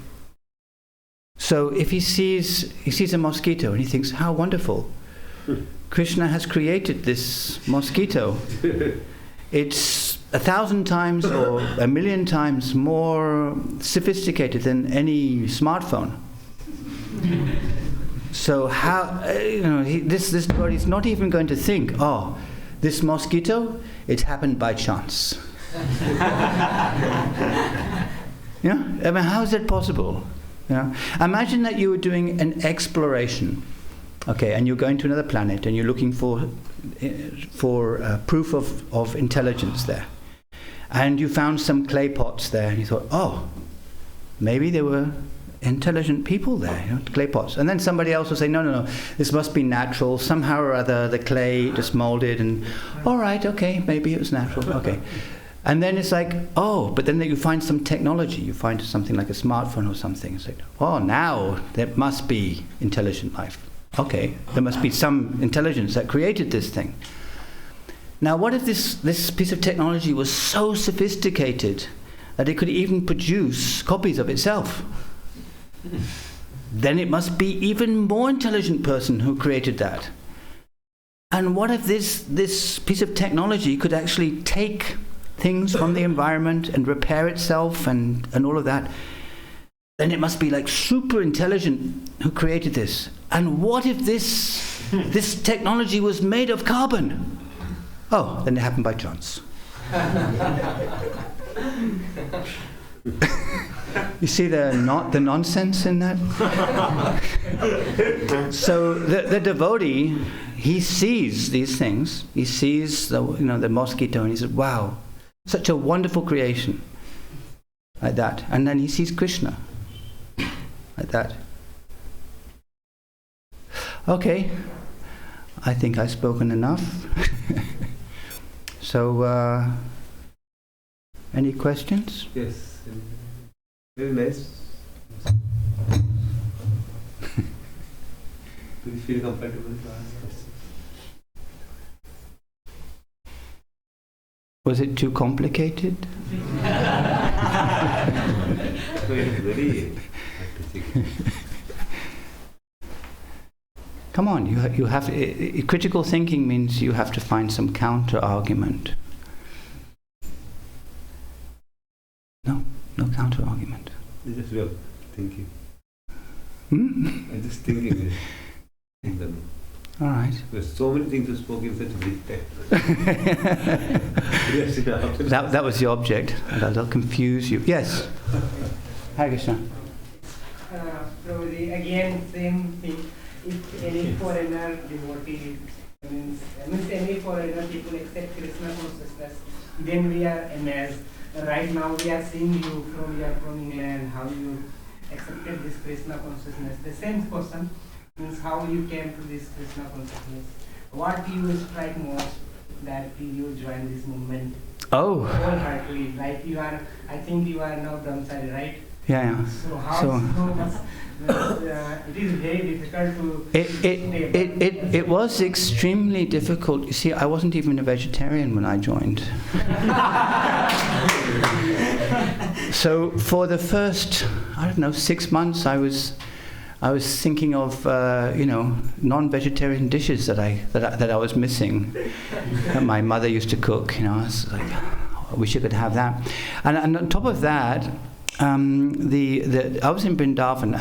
So if he sees a mosquito and he thinks, how wonderful. Krishna has created this mosquito. It's 1,000 times or 1,000,000 times more sophisticated than any smartphone. So how this body's not even going to think, oh, this mosquito, it happened by chance. I mean, how is that possible? Imagine that you were doing an exploration. Okay, and you're going to another planet and you're looking for proof of intelligence there. And you found some clay pots there and you thought, oh, maybe there were intelligent people there, clay pots. And then somebody else will say, no, this must be natural. Somehow or other the clay just molded and, all right, okay, maybe it was natural, okay. And then it's like, oh, but then you find some technology. You find something like a smartphone or something. It's like, oh, now there must be intelligent life. Okay, there must be some intelligence that created this thing. Now, what if this piece of technology was so sophisticated that it could even produce copies of itself? Then it must be even more intelligent person who created that. And what if this piece of technology could actually take things from the environment and repair itself and all of that? Then it must be like super intelligent who created this. And what if this technology was made of carbon? Oh, then it happened by chance. You see the nonsense in that? So the devotee, he sees these things. He sees the mosquito and he says, wow, such a wonderful creation. Like that. And then he sees Krishna. Like that. Okay, I think I've spoken enough. So, any questions? Yes. Very nice. Do you feel comfortable to ask questions? Was it too complicated? So it is very Come on, you have critical thinking means you have to find some counter argument. No counter argument. It's just way of thinking. I'm just thinking. All right. There's so many things you spoke in such a brief time. Yes, That was the object. That'll confuse you. Yes. Hare Krishna. Prabhuji, again, same thing. If any foreigner devotee means any foreigner people accept Krishna consciousness, then we are amazed. Right now we are seeing you from England, how you accepted this Krishna consciousness. The same person means how you came to this Krishna consciousness. What you strike most that you join this movement? Oh. Wholeheartedly, like you are. I think you are now brahmachari, right? Yeah. So how much? It is very difficult to. It was extremely difficult. You see, I wasn't even a vegetarian when I joined. So for the first, 6 months, I was thinking of non-vegetarian dishes that I was missing. That my mother used to cook. I was like, I wish I could have that. And on top of that. I was in Vrindavan,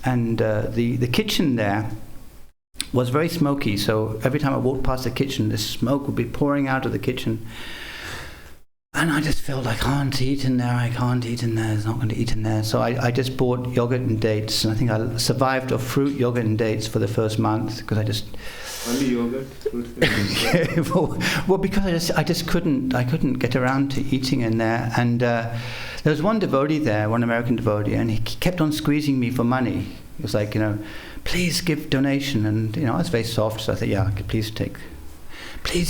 and the kitchen there was very smoky. So every time I walked past the kitchen, the smoke would be pouring out of the kitchen, and I just felt I can't eat in there. I can't eat in there. It's not going to eat in there. So I just bought yogurt and dates, and I think I survived off fruit, yogurt, and dates for the first month because I just. Only yogurt, fruit. well, because I just couldn't get around to eating in there, and there was one devotee there, one American devotee, and he kept on squeezing me for money. It was like, please give donation, and I was very soft, so I thought, yeah, please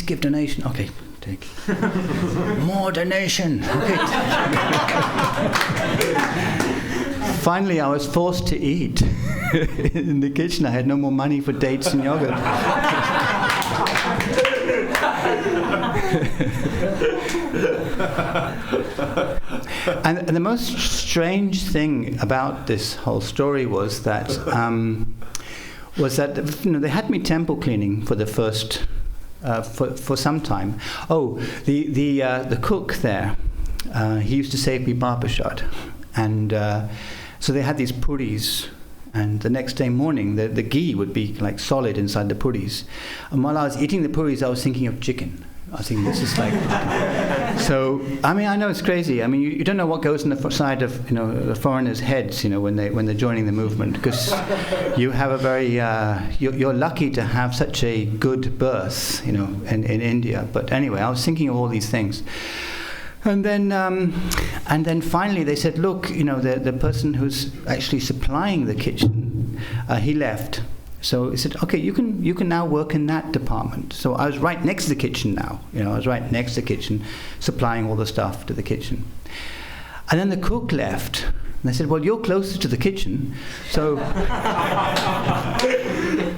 give donation. Okay, take more donation. Okay. Finally, I was forced to eat in the kitchen. I had no more money for dates and yogurt. And the most strange thing about this whole story was that they had me temple cleaning for the first for some time. Oh, the cook there, he used to save me barbershop, and so they had these puris. And the next day morning, the ghee would be like solid inside the puris. And while I was eating the puris, I was thinking of chicken. I was thinking, this is like... So, I know it's crazy. You don't know what goes in the side of, the foreigners' heads, when they're joining the movement. Because you have a very... You're lucky to have such a good birth, in India. But anyway, I was thinking of all these things. And then finally they said, look, the person who's actually supplying the kitchen, he left. So he said, okay, you can now work in that department. So I was right next to the kitchen now. I was right next to the kitchen, supplying all the stuff to the kitchen. And then the cook left. And they said, well, you're closer to the kitchen, so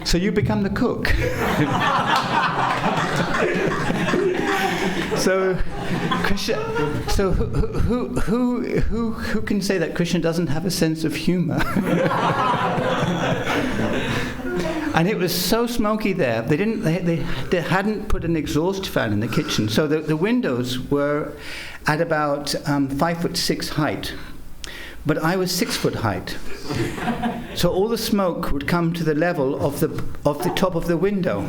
so you become the cook. So Krishna, so who can say that Krishna doesn't have a sense of humor? And it was so smoky there. They hadn't put an exhaust fan in the kitchen, so the windows were at about 5'6" height. But I was 6 foot height, so all the smoke would come to the level of the top of the window.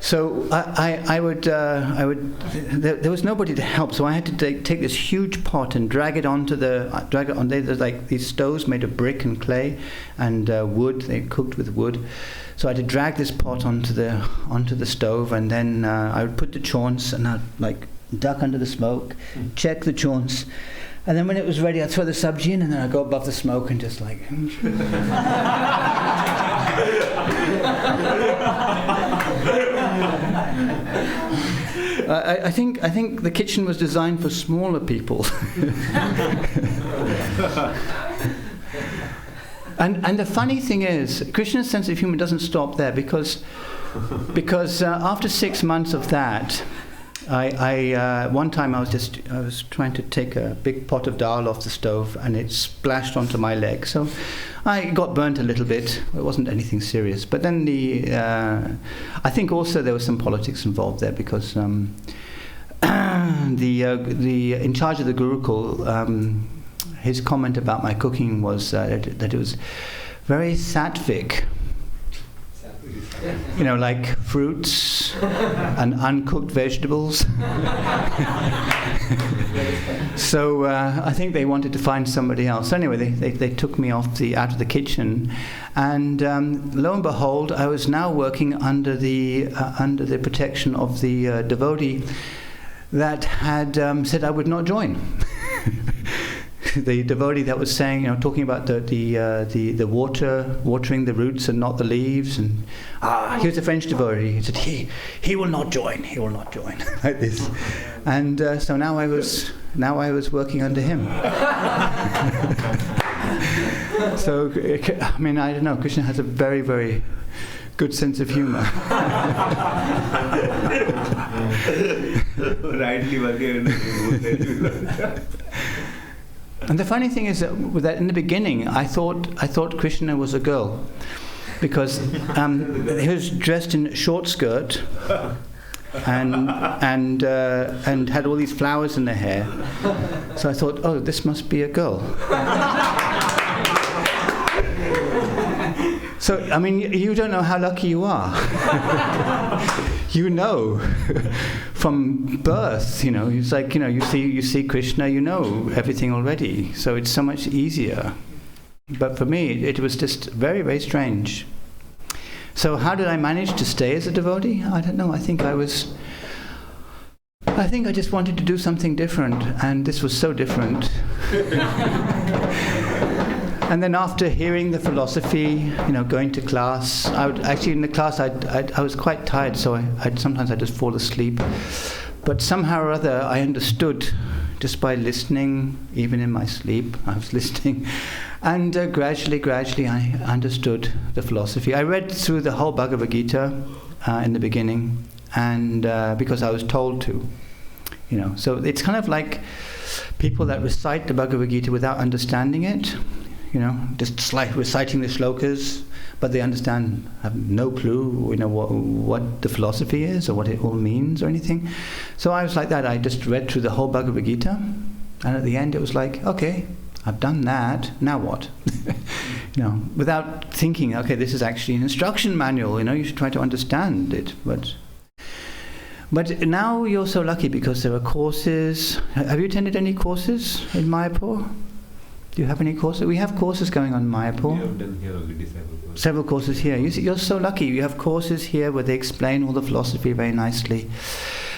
So I would. There was nobody to help, so I had to take this huge pot and drag it on. There's like these stoves made of brick and clay and wood. They cooked with wood. So I had to drag this pot onto the stove, and then I would put the chaunts, and I'd like duck under the smoke, check the chaunts. And then when it was ready, I'd throw the sabji in, and then I'd go above the smoke and just like... I think the kitchen was designed for smaller people. And the funny thing is, Krishna's sense of humor doesn't stop there, because after 6 months of that, one time I was trying to take a big pot of dal off the stove, and it splashed onto my leg. So I got burnt a little bit. It wasn't anything serious. But then I think also there was some politics involved there, because the in charge of the Gurukul, his comment about my cooking was that it was very sattvic. you know, like fruits and uncooked vegetables. So I think they wanted to find somebody else. Anyway, they took me out of the kitchen, and lo and behold, I was now working under the protection of the devotee that had said I would not join. The devotee that was saying, you know, talking about the watering the roots and not the leaves, and he was a French devotee. He said he will not join. He will not join like this, and so now I was working under him. So I mean, I don't know. Krishna has a very, very good sense of humor. Rightly working. And the funny thing is that in the beginning, I thought Krishna was a girl, because he was dressed in a short skirt and had all these flowers in their hair. So I thought, oh, this must be a girl. So, I mean, you don't know how lucky you are. You know, from birth, you know, it's like, you know, you see Krishna, you know everything already. So it's so much easier. But for me, it was just very, very strange. So how did I manage to stay as a devotee? I don't know. I think I just wanted to do something different, and this was so different. And then after hearing the philosophy, you know, going to class, I would actually in the class I was quite tired, so sometimes I just fall asleep. But somehow or other I understood, just by listening, even in my sleep, I was listening, and gradually I understood the philosophy. I read through the whole Bhagavad-Gita in the beginning, and because I was told to, you know. So it's kind of like people that recite the Bhagavad-Gita without understanding it. You know, just like reciting the shlokas, but they have no clue, you know, what the philosophy is or what it all means or anything. So I was like that. I just read through the whole Bhagavad-Gita, and at the end it was like, okay, I've done that. Now what? You know, without thinking, okay, this is actually an instruction manual. You know, you should try to understand it. But now you're so lucky because there are courses. Have you attended any courses in Mayapur? Do you have any courses? We have courses going on in Mayapur. We have done here already several courses here. You're so lucky. You have courses here where they explain all the philosophy very nicely.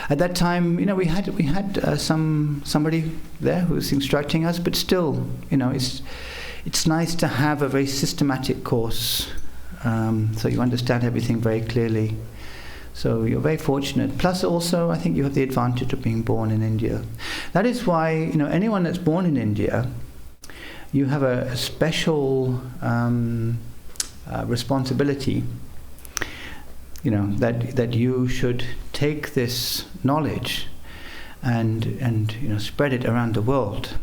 At that time, you know, we had somebody there who was instructing us, but still, you know, it's nice to have a very systematic course, so you understand everything very clearly. So you're very fortunate. Plus also, I think you have the advantage of being born in India. That is why, you know, anyone that's born in India, you have a special responsibility, you know, that you should take this knowledge and you know, spread it around the world.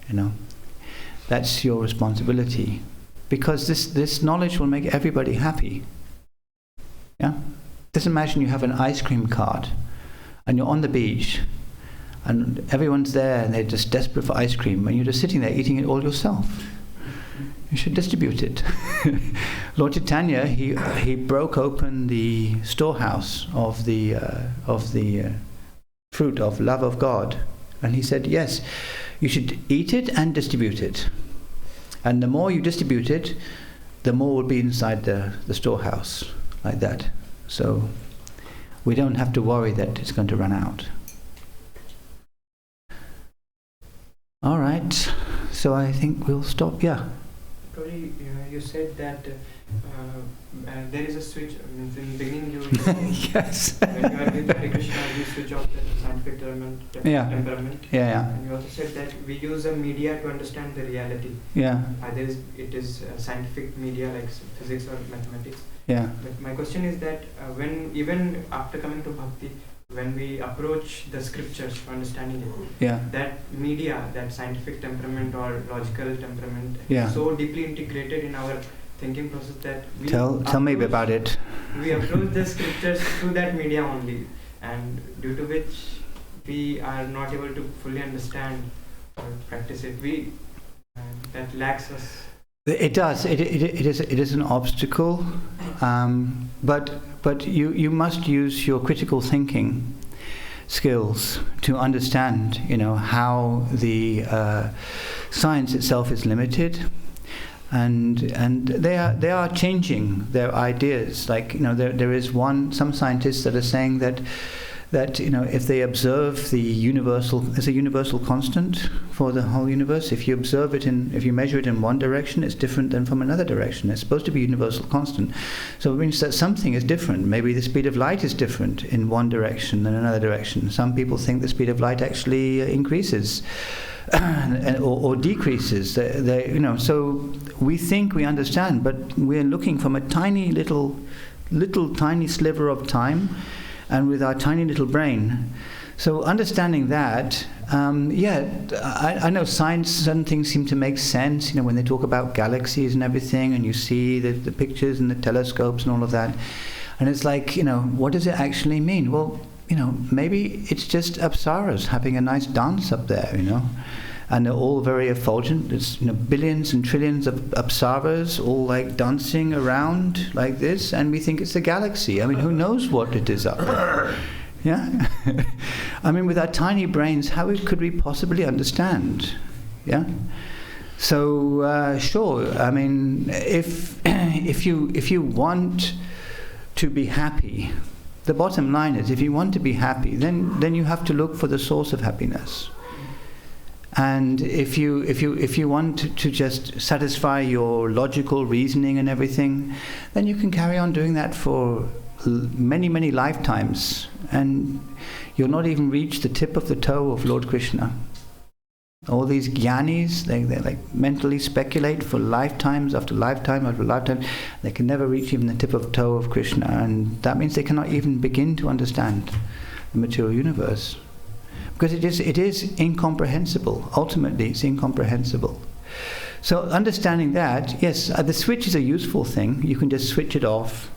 You know, that's your responsibility, because this knowledge will make everybody happy. Yeah, just imagine you have an ice cream cart, and you're on the beach. And everyone's there and they're just desperate for ice cream, and you're just sitting there eating it all yourself. You should distribute it. Lord Chaitanya, he broke open the storehouse of the fruit of love of God, and he said, yes, you should eat it and distribute it. And the more you distribute it, the more will be inside the storehouse, like that. So we don't have to worry that it's going to run out. All right, so I think we'll stop. Yeah. Tori, you said that there is a switch. In the beginning, you yes. when you are with Hare Krishna, you switch off the scientific temperament. Yeah. And you also said that we use a media to understand the reality. Yeah. Either it is scientific media like physics or mathematics. Yeah. But my question is that when even after coming to bhakti, when we approach the scriptures for understanding it, that media, that scientific temperament or logical temperament, is so deeply integrated in our thinking process that we tell me about it. We approach the scriptures through that media only, and due to which we are not able to fully understand or practice it. That lacks us. It does. It is an obstacle but you must use your critical thinking skills to understand, how the science itself is limited, and they are changing their ideas. Like, there is some scientists that are saying that if they observe there's a universal constant for the whole universe. If you if you measure it in one direction, it's different than from another direction. It's supposed to be universal constant. So it means that something is different. Maybe the speed of light is different in one direction than another direction. Some people think the speed of light actually increases or decreases. So we think we understand, but we're looking from a tiny little tiny sliver of time, and with our tiny little brain. So understanding that, I know certain things seem to make sense, when they talk about galaxies and everything, and you see the pictures and the telescopes and all of that. And it's like, what does it actually mean? Well, maybe it's just apsaras having a nice dance up there, And they're all very effulgent. There's billions and trillions of apsaras all like dancing around like this, and we think it's a galaxy. I mean, who knows what it is up there? Yeah? I mean, with our tiny brains, how could we possibly understand? Yeah? So, sure, I mean, if you want to be happy, the bottom line is, if you want to be happy, then you have to look for the source of happiness. And if you want to just satisfy your logical reasoning and everything, then you can carry on doing that for many, many lifetimes, and you'll not even reach the tip of the toe of Lord Krishna. All these jnanis, they like mentally speculate for lifetimes after lifetime after lifetime. They can never reach even the tip of the toe of Krishna, and that means they cannot even begin to understand the material universe. Because it is incomprehensible. Ultimately, it's incomprehensible. So understanding that, yes, the switch is a useful thing. You can just switch it off,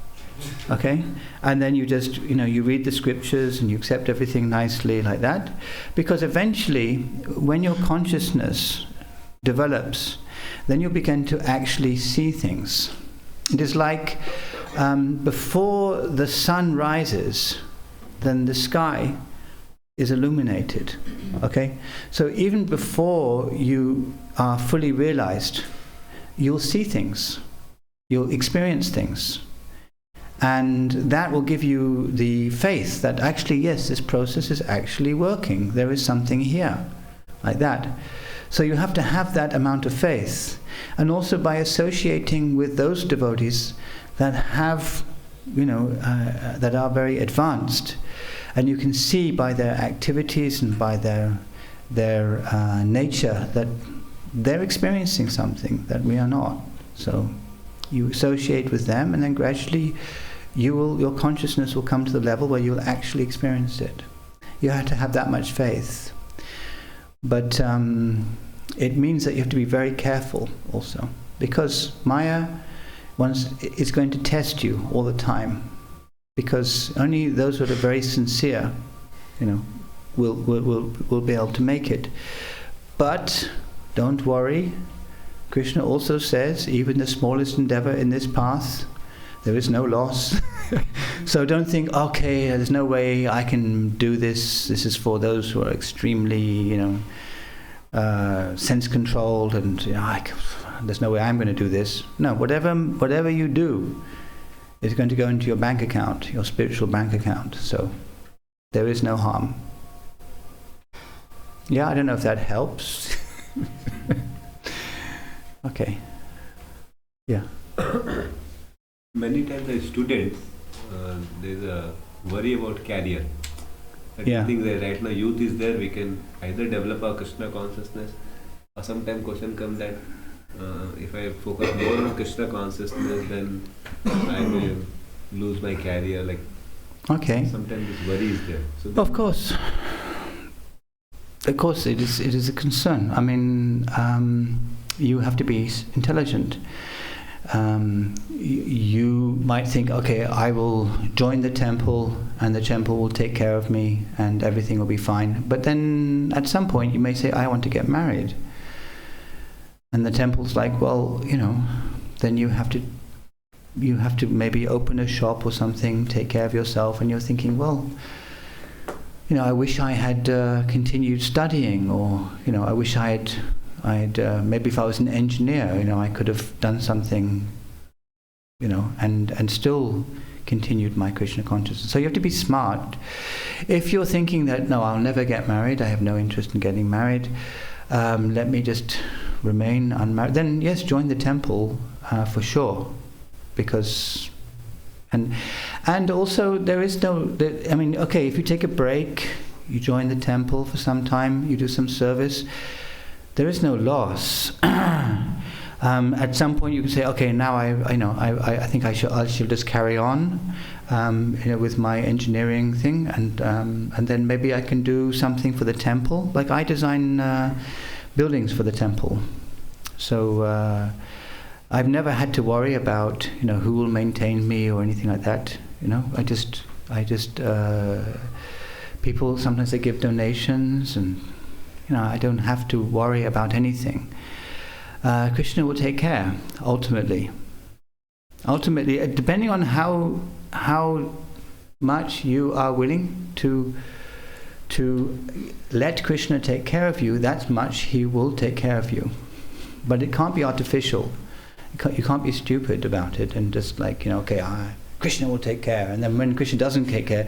okay? And then you just, you read the scriptures and you accept everything nicely like that. Because eventually, when your consciousness develops, then you begin to actually see things. It is like before the sun rises, then the sky is illuminated, okay? So even before you are fully realized, you'll see things, you'll experience things, and that will give you the faith that actually, yes, this process is actually working, there is something here, like that. So you have to have that amount of faith, and also by associating with those devotees that have, that are very advanced. And you can see by their activities and by their nature that they're experiencing something that we are not. So you associate with them, and then gradually your consciousness will come to the level where you'll actually experience it. You have to have that much faith. But it means that you have to be very careful also, because Maya is going to test you all the time. Because only those who are very sincere, will be able to make it. But don't worry. Krishna also says, even the smallest endeavor in this path, there is no loss. So don't think, okay, there's no way I can do this. This is for those who are extremely, sense-controlled, and there's no way I'm going to do this. No, whatever you do is going to go into your bank account, your spiritual bank account. So there is no harm. Yeah, I don't know if that helps. Okay. Yeah. Many times as students, there's a worry about career. I think that right now youth is there, we can either develop our Krishna consciousness, or sometimes question comes that if I focus more on Krishna consciousness, then I may lose my career. Okay. Sometimes this worry is there. So of course, it is a concern. I mean, you have to be intelligent. You might think, okay, I will join the temple, and the temple will take care of me, and everything will be fine. But then, at some point, you may say, I want to get married. And the temple's like, well, then you have to you have to maybe open a shop or something, take care of yourself, and you're thinking, well, I wish I had continued studying, or I wish I'd maybe if I was an engineer, I could have done something, and still continued my Krishna consciousness. So you have to be smart. If you're thinking that, no, I'll never get married, I have no interest in getting married, let me just remain unmarried, then yes, join the temple for sure, because and also there is no, okay, if you take a break, you join the temple for some time, you do some service, there is no loss. At some point you can say, okay, now I think I should just carry on with my engineering thing, and then maybe I can do something for the temple. Like I design buildings for the temple, so I've never had to worry about who will maintain me or anything like that. I just people sometimes they give donations, and I don't have to worry about anything. Krishna will take care ultimately. Ultimately, depending on how much you are willing to let Krishna take care of you, that's much he will take care of you. But it can't be artificial. You can't be stupid about it and just like, okay, Krishna will take care. And then when Krishna doesn't take care,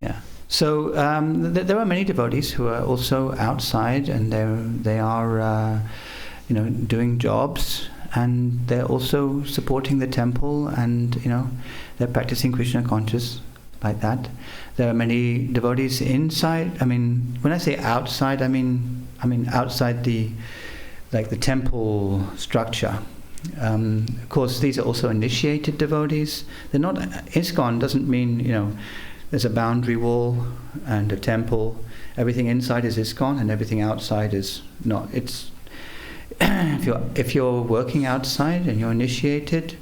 Yeah. So there are many devotees who are also outside, and they are doing jobs, and they're also supporting the temple, and they're practicing Krishna conscious like that. There are many devotees inside. When I say outside, I mean outside the temple structure. Of course, these are also initiated devotees. They're not. Iskcon doesn't mean there's a boundary wall and a temple. Everything inside is Iskcon, and everything outside is not. It's if you're working outside and you're initiated,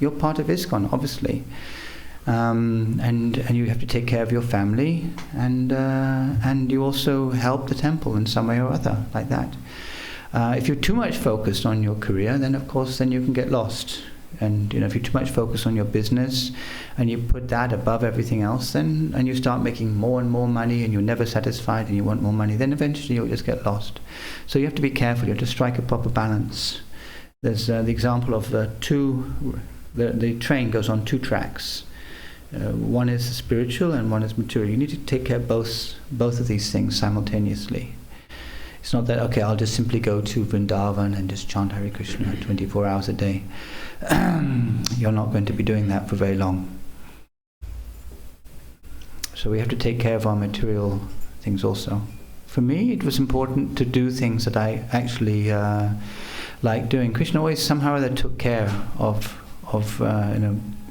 you're part of Iskcon, obviously. And you have to take care of your family, and you also help the temple in some way or other, like that. If you're too much focused on your career, then of course you can get lost. And if you're too much focused on your business, and you put that above everything else, and you start making more and more money, and you're never satisfied, and you want more money, then eventually you'll just get lost. So you have to be careful. You have to strike a proper balance. There's the example of the train goes on two tracks. One is spiritual and one is material. You need to take care of both of these things simultaneously. It's not that, okay, I'll just simply go to Vrindavan and just chant Hare Krishna 24 hours a day. You're not going to be doing that for very long. So we have to take care of our material things also. For me, it was important to do things that I actually like doing. Krishna always somehow or other took care of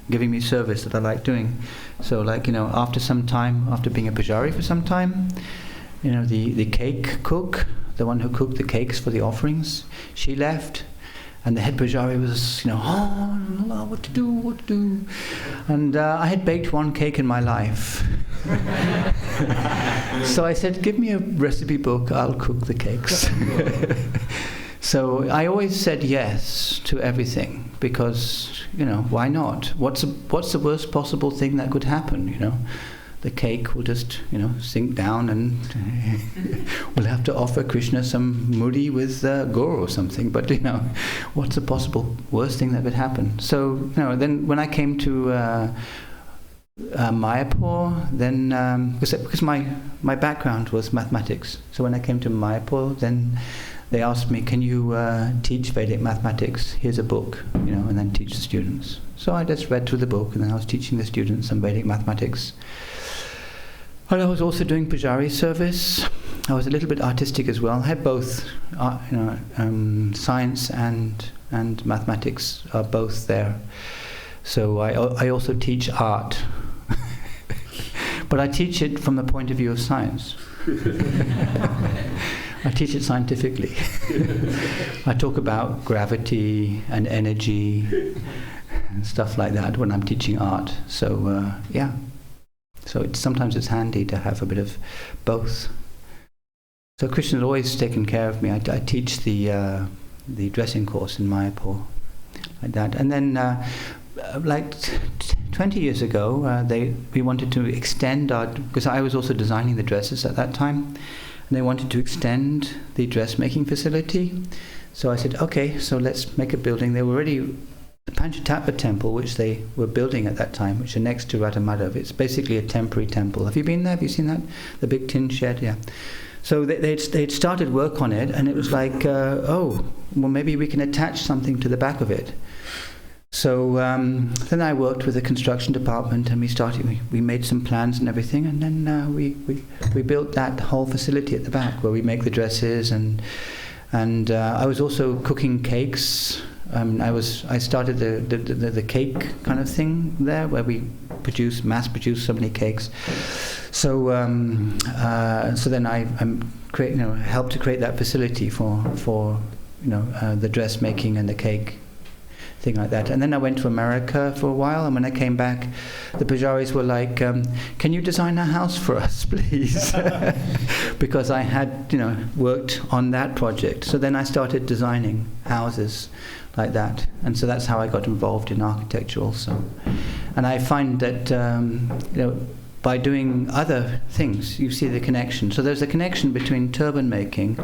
giving me service that I like doing. So after some time, after being a pujari for some time, the cake cook, the one who cooked the cakes for the offerings, she left, and the head pujari was, what to do. And I had baked one cake in my life. So I said, give me a recipe book, I'll cook the cakes. So I always said yes to everything, because, why not? What's the worst possible thing that could happen, The cake will just, sink down, and we'll have to offer Krishna some mudi with gur or something. But, what's the possible worst thing that could happen? So, then when I came to Mayapur, then, because my background was mathematics. So when I came to Mayapur, then they asked me, can you teach Vedic mathematics? Here's a book, and then teach the students. So I just read through the book, and then I was teaching the students some Vedic mathematics. And I was also doing pujari service. I was a little bit artistic as well. I had both, science and mathematics are both there. So I also teach art. But I teach it from the point of view of science. I teach it scientifically. I talk about gravity and energy and stuff like that when I'm teaching art. So, So sometimes it's handy to have a bit of both. So Krishna's always taken care of me. I teach the dressing course in Mayapur, like that. And then, 20 years ago, we wanted to extend because I was also designing the dresses at that time, and they wanted to extend the dressmaking facility. So I said, okay, so let's make a building. They were already the Panchatattva temple, which they were building at that time, which are next to Radhamadhav. It's basically a temporary temple. Have you been there? Have you seen that? The big tin shed, yeah. So they'd started work on it, and it was like, well, maybe we can attach something to the back of it. So then I worked with the construction department, and we made some plans and everything, and then we built that whole facility at the back where we make the dresses, and I was also cooking cakes. I started the cake kind of thing there, where we mass produce so many cakes. So then I helped to create that facility for the dressmaking and the cake thing like that. And then I went to America for a while, and when I came back, the pujaris were like, can you design a house for us, please? Because I had worked on that project. So then I started designing houses like that, and so that's how I got involved in architecture also. And I find that by doing other things, you see the connection. So there's a connection between turban making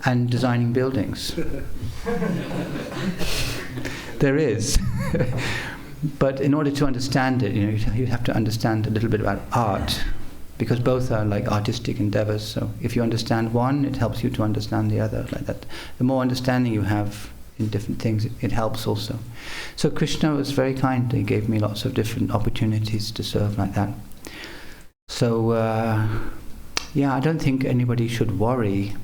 and designing buildings. There is. But in order to understand it, you have to understand a little bit about art, because both are like artistic endeavors. So if you understand one, it helps you to understand the other, like that. The more understanding you have in different things, it helps also. So Krishna was very kind. He gave me lots of different opportunities to serve like that. So, I don't think anybody should worry,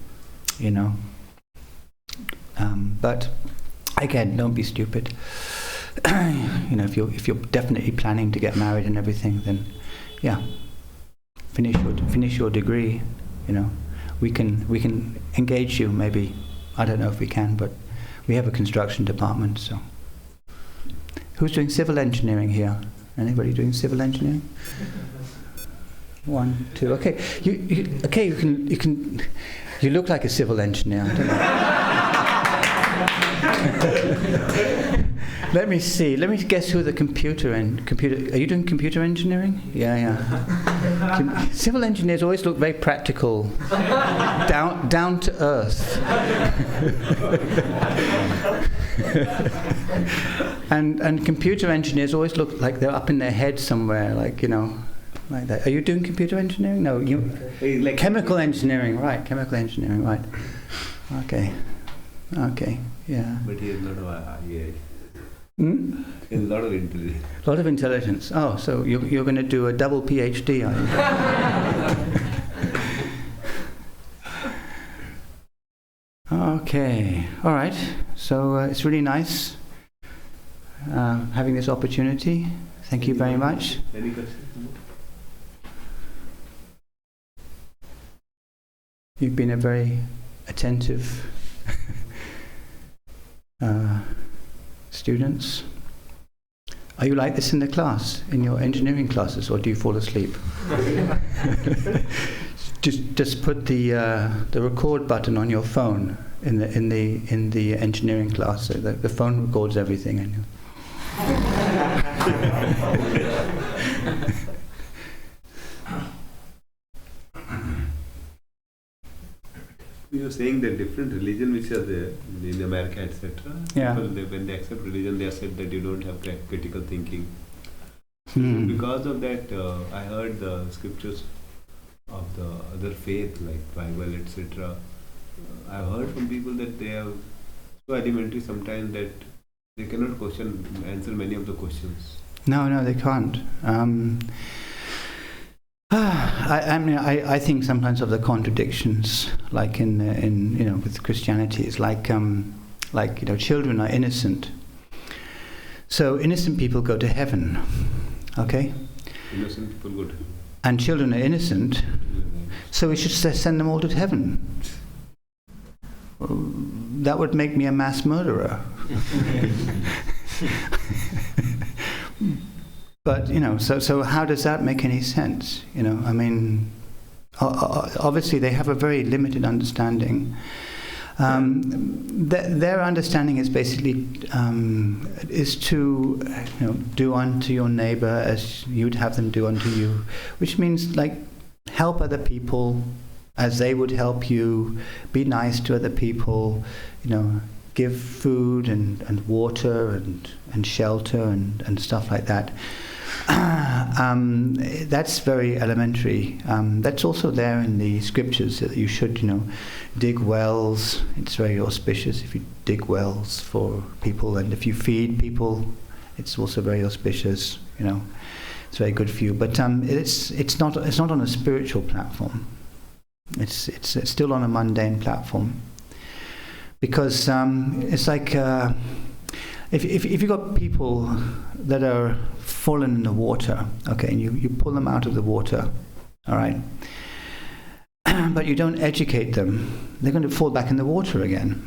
But again, don't be stupid. If you're definitely planning to get married and everything, then finish your degree. We can engage you. Maybe, I don't know if we can, but we have a construction department. So, who's doing civil engineering here? Anybody doing civil engineering? 1, 2. Okay, you can. You look like a civil engineer. I don't know. Let me see. Let me guess who the computer. Are you doing computer engineering? Yeah. Civil engineers always look very practical, down to earth. and computer engineers always look like they're up in their head somewhere, like that. Are you doing computer engineering? No, like chemical engineering, right? Chemical engineering, right? Okay, yeah. But he has a lot of IAI. A lot of intelligence. A lot of intelligence. Oh, so you're going to do a double PhD, are you? Okay, all right. So it's really nice having this opportunity. Thank you very much. Any questions? You've been a very attentive students. Are you like this in the class, in your engineering classes, or do you fall asleep? just put the record button on your phone in the engineering class. So the phone records everything. And you were saying that different religions which are there in America, etc. Yeah. People, when they accept religion, they accept that you don't have critical thinking. Because of that, I heard the scriptures of the other faith, like Bible, etc. I've heard from people that they are so elementary sometimes that they cannot answer many of the questions. No, they can't. I think sometimes of the contradictions, like in with Christianity, it's like children are innocent. So innocent people go to heaven, okay? Innocent people go to heaven. And children are innocent, so we should send them all to heaven. That would make me a mass murderer. But so how does that make any sense? I mean, obviously they have a very limited understanding. Their understanding is basically is to do unto your neighbor as you'd have them do unto you, which means like help other people as they would help you, be nice to other people, give food and water and shelter and stuff like that. That's very elementary. That's also there in the scriptures that you should, dig wells. It's very auspicious if you dig wells for people, and if you feed people, it's also very auspicious. It's very good for you. But it's not on a spiritual platform. It's still on a mundane platform, because it's like if you've got people that are fallen in the water, okay, and you pull them out of the water, all right, but you don't educate them, they're going to fall back in the water again.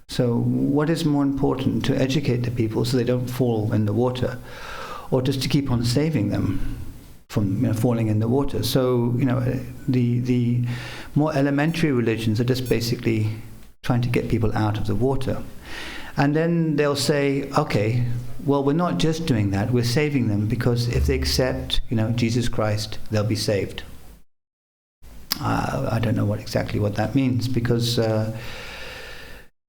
So what is more important, to educate the people so they don't fall in the water, or just to keep on saving them from falling in the water? So the more elementary religions are just basically trying to get people out of the water. And then they'll say, okay, well, we're not just doing that, we're saving them, because if they accept, Jesus Christ, they'll be saved. I don't know exactly what that means, because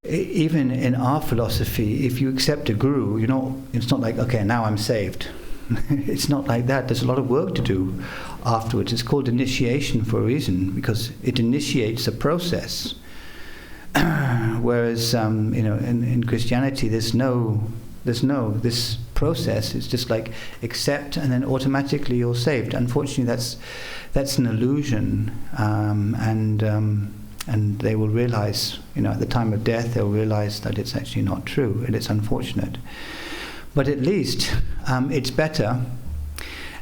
even in our philosophy, if you accept a guru, it's not like, okay, now I'm saved. It's not like that. There's a lot of work to do afterwards. It's called initiation for a reason, because it initiates a process. Whereas in Christianity there's no this process. It's just like accept and then automatically you're saved. Unfortunately that's an illusion, and they will realize at the time of death they'll realize that it's actually not true, and it's unfortunate. But at least it's better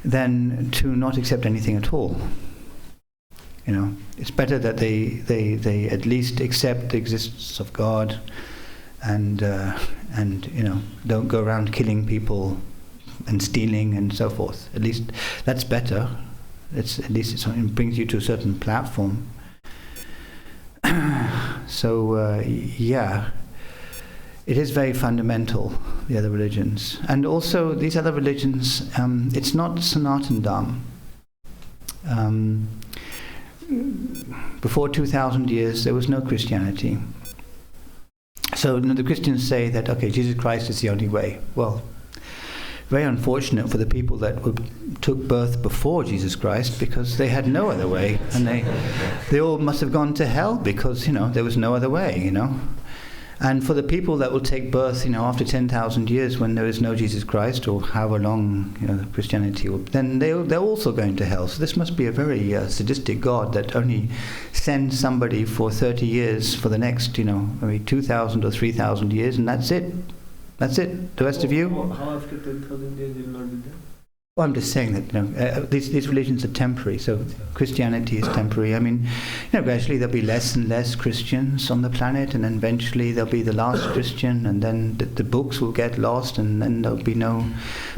than to not accept anything at all. It's better that they at least accept the existence of God, and don't go around killing people and stealing and so forth. At least that's better. It brings you to a certain platform. So it is very fundamental, the other religions, and also these other religions. It's not Sanatan Dharma. Before 2,000 years, there was no Christianity. So the Christians say that, okay, Jesus Christ is the only way. Well, very unfortunate for the people that took birth before Jesus Christ, because they had no other way, and they all must have gone to hell because there was no other way. And for the people that will take birth, after 10,000 years, when there is no Jesus Christ, or however long, Christianity will, then they're also going to hell. So this must be a very sadistic God that only sends somebody for 30 years for the next, maybe 2,000 or 3,000 years, and that's it. That's it. The rest of you. How after 10,000 years you will not be there? Well, I'm just saying that these religions are temporary. So Christianity is temporary. I mean, gradually there'll be less and less Christians on the planet, and then eventually there'll be the last Christian, and then the books will get lost, and then there'll be no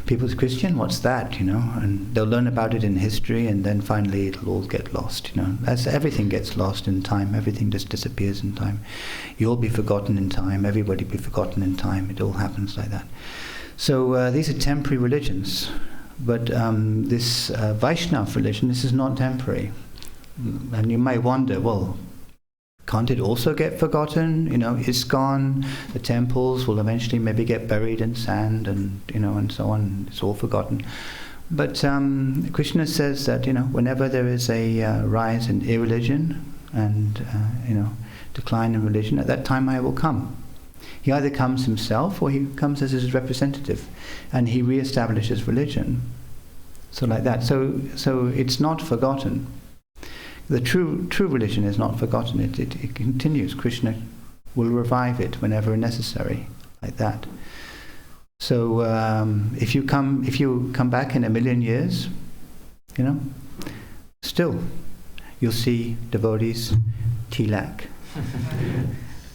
people's Christian. What's that? And they'll learn about it in history, and then finally it'll all get lost. As everything gets lost in time, everything just disappears in time. You'll be forgotten in time. Everybody will be forgotten in time. It all happens like that. So these are temporary religions. But this Vaishnava religion, this is not temporary. And you might wonder, well, can't it also get forgotten? Iskcon, the temples will eventually maybe get buried in sand, and and so on. It's all forgotten. But Krishna says that whenever there is a rise in irreligion and decline in religion, at that time I will come. He either comes himself or he comes as his representative, and he re-establishes religion. So like that. So it's not forgotten. The true religion is not forgotten. It continues. Krishna will revive it whenever necessary, like that. So if you come back in 1,000,000 years, still you'll see devotees tilak,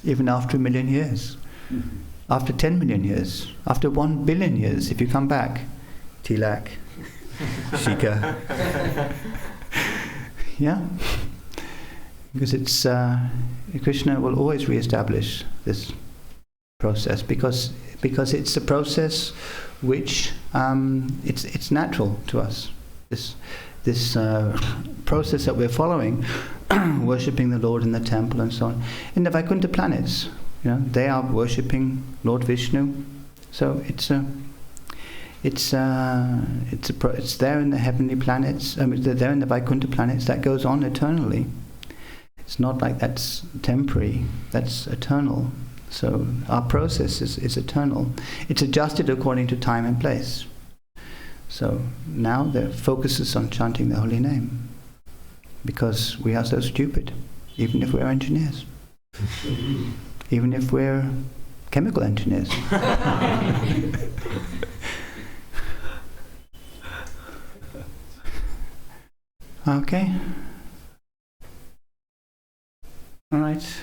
even after 1,000,000 years. After 10 million years, after 1 billion years, if you come back, tilak, shika, Yeah? Because it's Krishna will always re-establish this process because it's a process which it's natural to us. This process that we're following, worshipping the Lord in the temple and so on. In the Vaikuntha planets, they are worshipping Lord Vishnu. So it's there in the heavenly planets. They're there in the Vaikuntha planets. That goes on eternally. It's not like that's temporary. That's eternal. So our process is eternal. It's adjusted according to time and place. So now the focus is on chanting the holy name, because we are so stupid, even if we're engineers, even if we're chemical engineers. Okay. All right.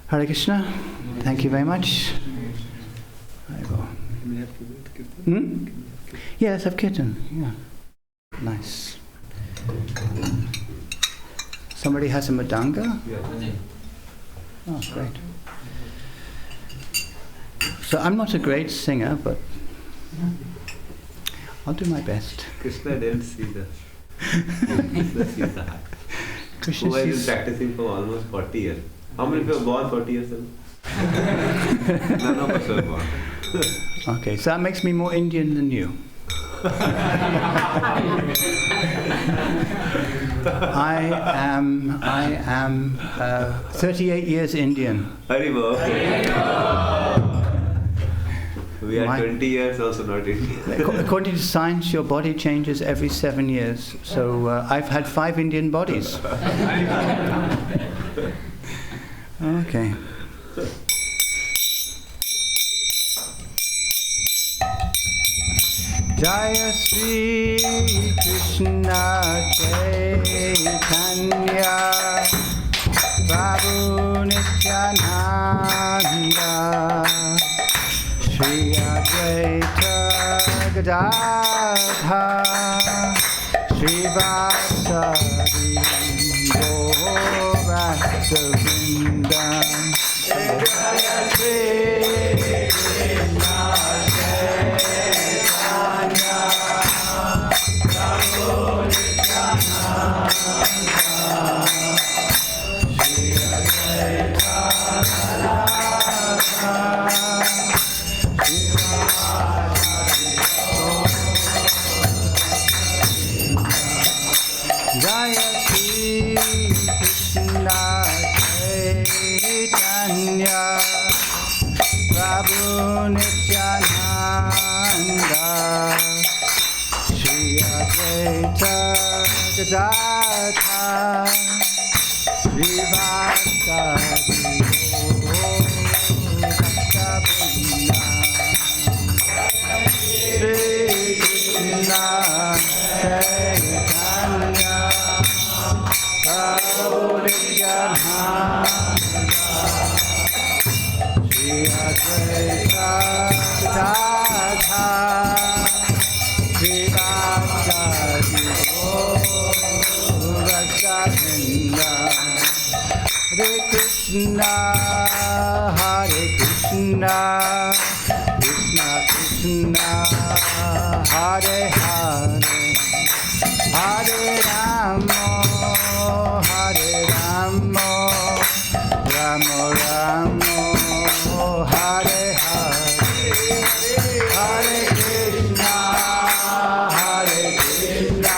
Hare Krishna. Thank you very much. Yes, I've Kirtan. Yeah. Nice. Somebody has a madanga? Yeah. Oh, great. So I'm not a great singer, but I'll do my best. Krishna didn't see the Krishna sees the heart. Who has been practicing for almost 40 years. How many people were born 40 years ago? None of us were born. Okay, so that makes me more Indian than you. I am 38 years Indian. Haribo. We are 20 years also not Indian. According to science, your body changes every 7 years. So I've had 5 Indian bodies. Okay. Jaya Sri Krishna Chaitanya Prabhu Nityananda Shri Advaita Gadadha Shri Vasari Gaurasavrinda Jaya Sri Krishna Chaitanya Prabhu Nityananda Shri Advaita Jaya Sri Krishna Chaitanya Prabhu Nityananda Shri Advaita Gadadha Shri Vasari Gaurasavrinda Shri Krishna Chaitanya Prabhu Nityananda Shri Advaita Gadadha Shri Vasari Gaurasavrinda Hare Krishna Krishna Krishna Hare Hare Hare Rama Rama Rama Hare Hare Hare Krishna Krishna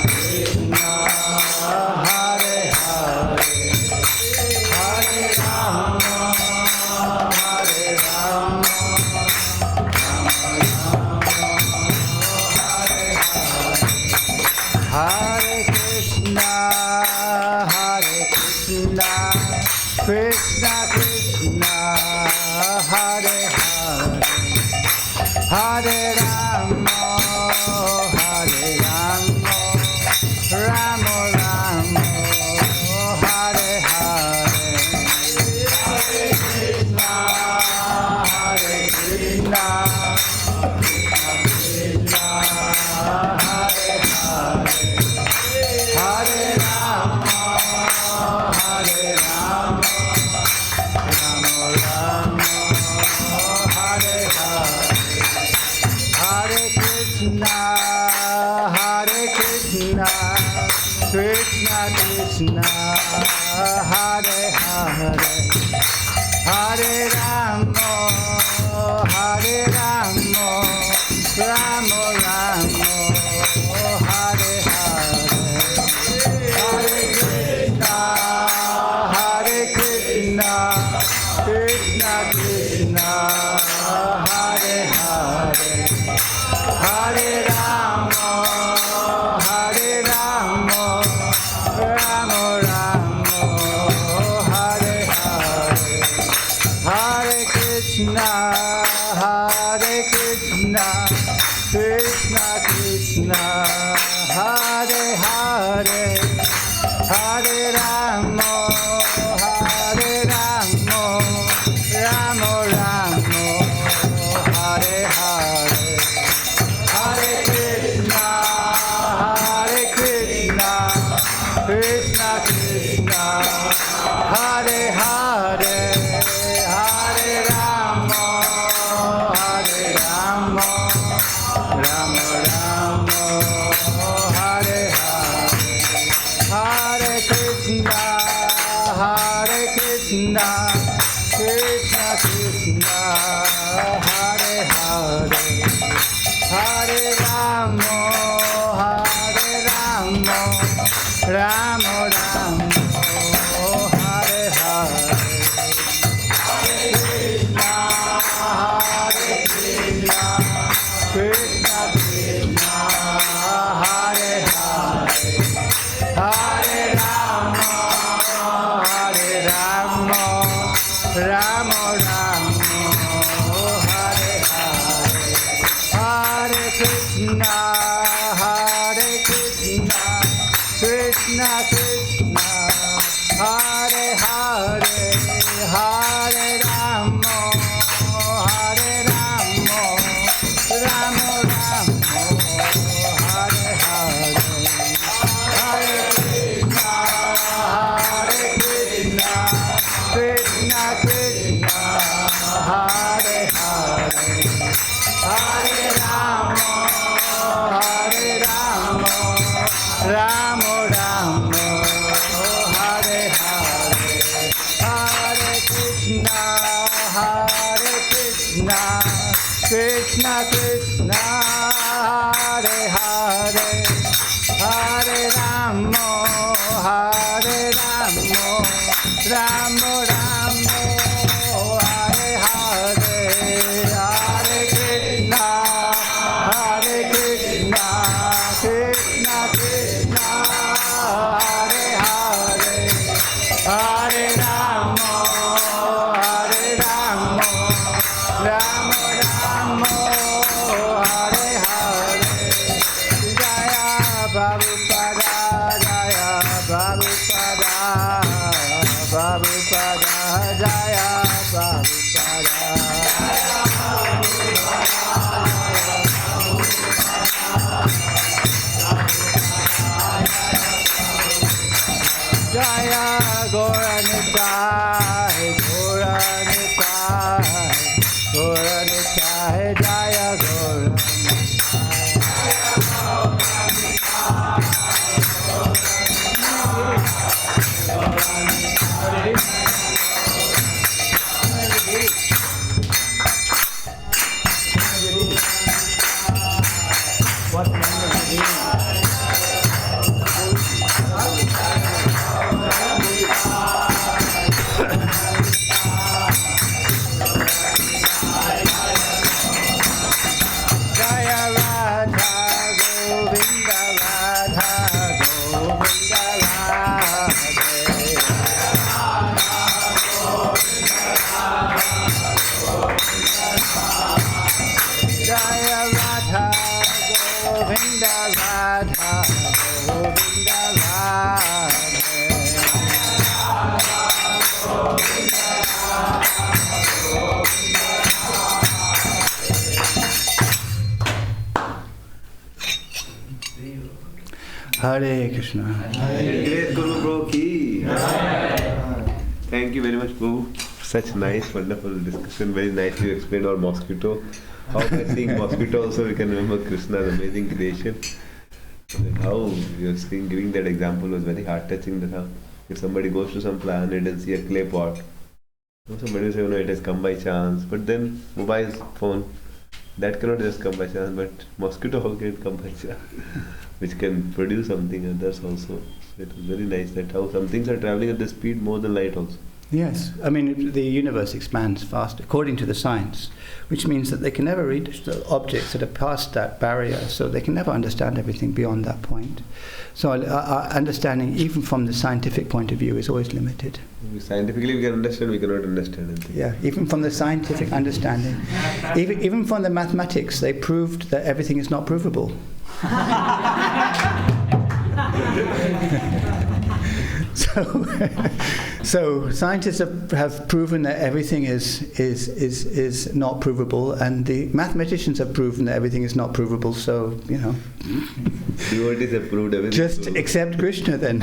Krishna Hare Hare Hare Rama Rama Rama Krishna, Hare Krishna, Krishna Krishna, Hare Hare, Hare Rama, Hare Rama, Rama Rama, Hare Hare, Hare Krishna, Hare Krishna, Krishna Krishna, Hare Hare, Hare Rama, Hare Rama, Rama Rama, Hare Hare, Hare Krishna, Hare Krishna, Krishna Krishna, Hare Hare, Hare Rama, Hare Rama, Rama Rama, Hare Hare, Hare Krishna, Hare Krishna, Krishna Krishna, Hare Hare, Hare Rama, Hare Rama, Rama Rama, Hare Hare, Hare Krishna, Hare Krishna, Krishna Krishna, Hare Hare, Hare Rama, Hare Rama, Rama Rama, Hare Hare, Hare Krishna, Hare Krishna, Krishna Krishna, Hare Hare, Hare Rama, Hare Rama, Rama Rama, Hare Hare, Hare Krishna, Hare Krishna, Krishna Krishna, Hare Hare, Hare Rama, Hare Rama, Rama Rama, Hare Hare, Hare Krishna, Hare Krishna, Krishna Krishna, Hare Hare, Hare Rama, Hare Rama, Rama Rama, Hare Hare, Hare Krishna, Hare Krishna, Krishna Krishna, Hare Hare, Hare Rama, Hare Rama, Rama Rama, Hare Hare, Hare Krishna, Hare Krishna, Krishna Krishna, Hare Hare, Hare Rama, Hare Rama, Rama Rama, Hare Hare, Jaya Prabhupada, Jaya Prabhupada, Prabhupada, Jaya Prabhupada, Jaya Gauranitai, Gauranitai, Gauranitai, Jaya What kind of Jaya Radha Govinda Radha Govinda Jaya Radha Govinda Radha Govinda Hare Krishna. Great Guru Bro ki. Thank you very much, Prabhu. such nice, wonderful discussion. Very nicely explained about mosquito. How by seeing mosquito also we can remember Krishna's amazing creation. And how you're seeing, giving that example was very heart touching. That how if somebody goes to some planet and see a clay pot, somebody will say, it has come by chance. But then mobile phone, that cannot just come by chance. But mosquito, how can it come by chance? Which can produce something others also. So it was very nice that how some things are traveling at the speed more than light also. Yes, I mean the universe expands fast according to the science, which means that they can never reach the objects that are past that barrier, so they can never understand everything beyond that point. So our understanding, even from the scientific point of view, is always limited. Scientifically we can understand, we cannot understand anything. Yeah, even from the scientific understanding, even from the mathematics, they proved that everything is not provable. So scientists have proven that everything is not provable, and the mathematicians have proven that everything is not provable. So devotees have proved everything. Just accept Krishna then.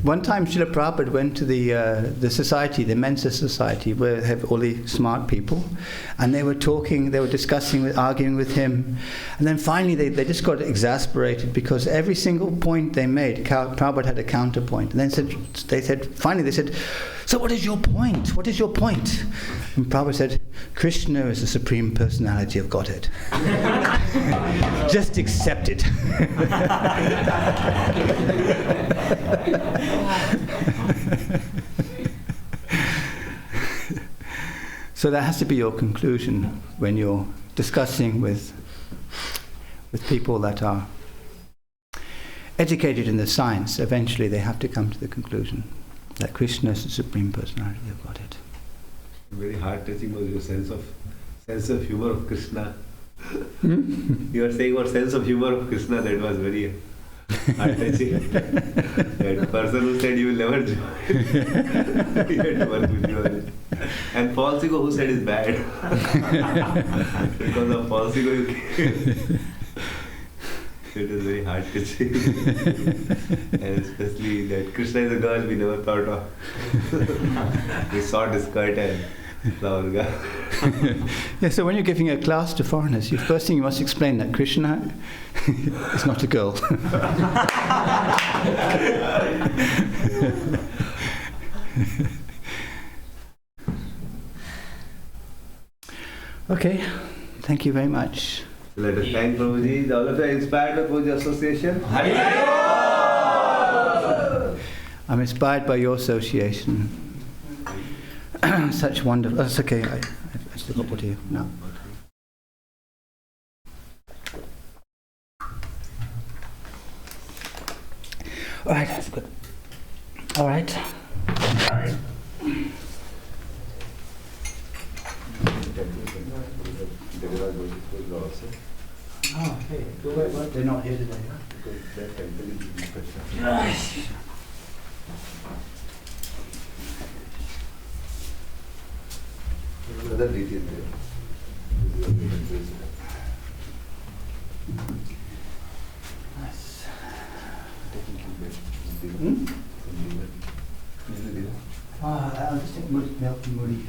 One time, Srila Prabhupada went to the society, the Mensa Society, where they have all the smart people, and they were talking, they were discussing, arguing with him, and then finally they just got exasperated because every single point they made, Prabhupada had a counterpoint, and then they said, so what is your point? What is your point? And Prabhupada said, Krishna is the Supreme Personality of Godhead. Just accept it. So that has to be your conclusion when you're discussing with people that are educated in the science. Eventually they have to come to the conclusion that Krishna is the Supreme Personality of Godhead. Very heart-touching was your sense of humor of Krishna. You were saying about sense of humor of Krishna, that was very heart-touching. That person who said you will never join, he had to work with you on it. And false ego who said is bad. Because of false ego you came. It is very heart-touching. And especially that Krishna is a girl we never thought of. We saw the skirt and flower girl. Yeah, so when you're giving a class to foreigners, the first thing you must explain that Krishna is not a girl. Okay, thank you very much. Let us thank Prabhuji. All of you are inspired by Prabhuji Association. I'm inspired by your association. Such wonderful. That's okay. I still got what here. No. All right, that's good. All right. Oh, okay. They're not here today, huh? Because that temple is in discussion. Another detail there. Nice. Hmm? I'll just take milk and Murray.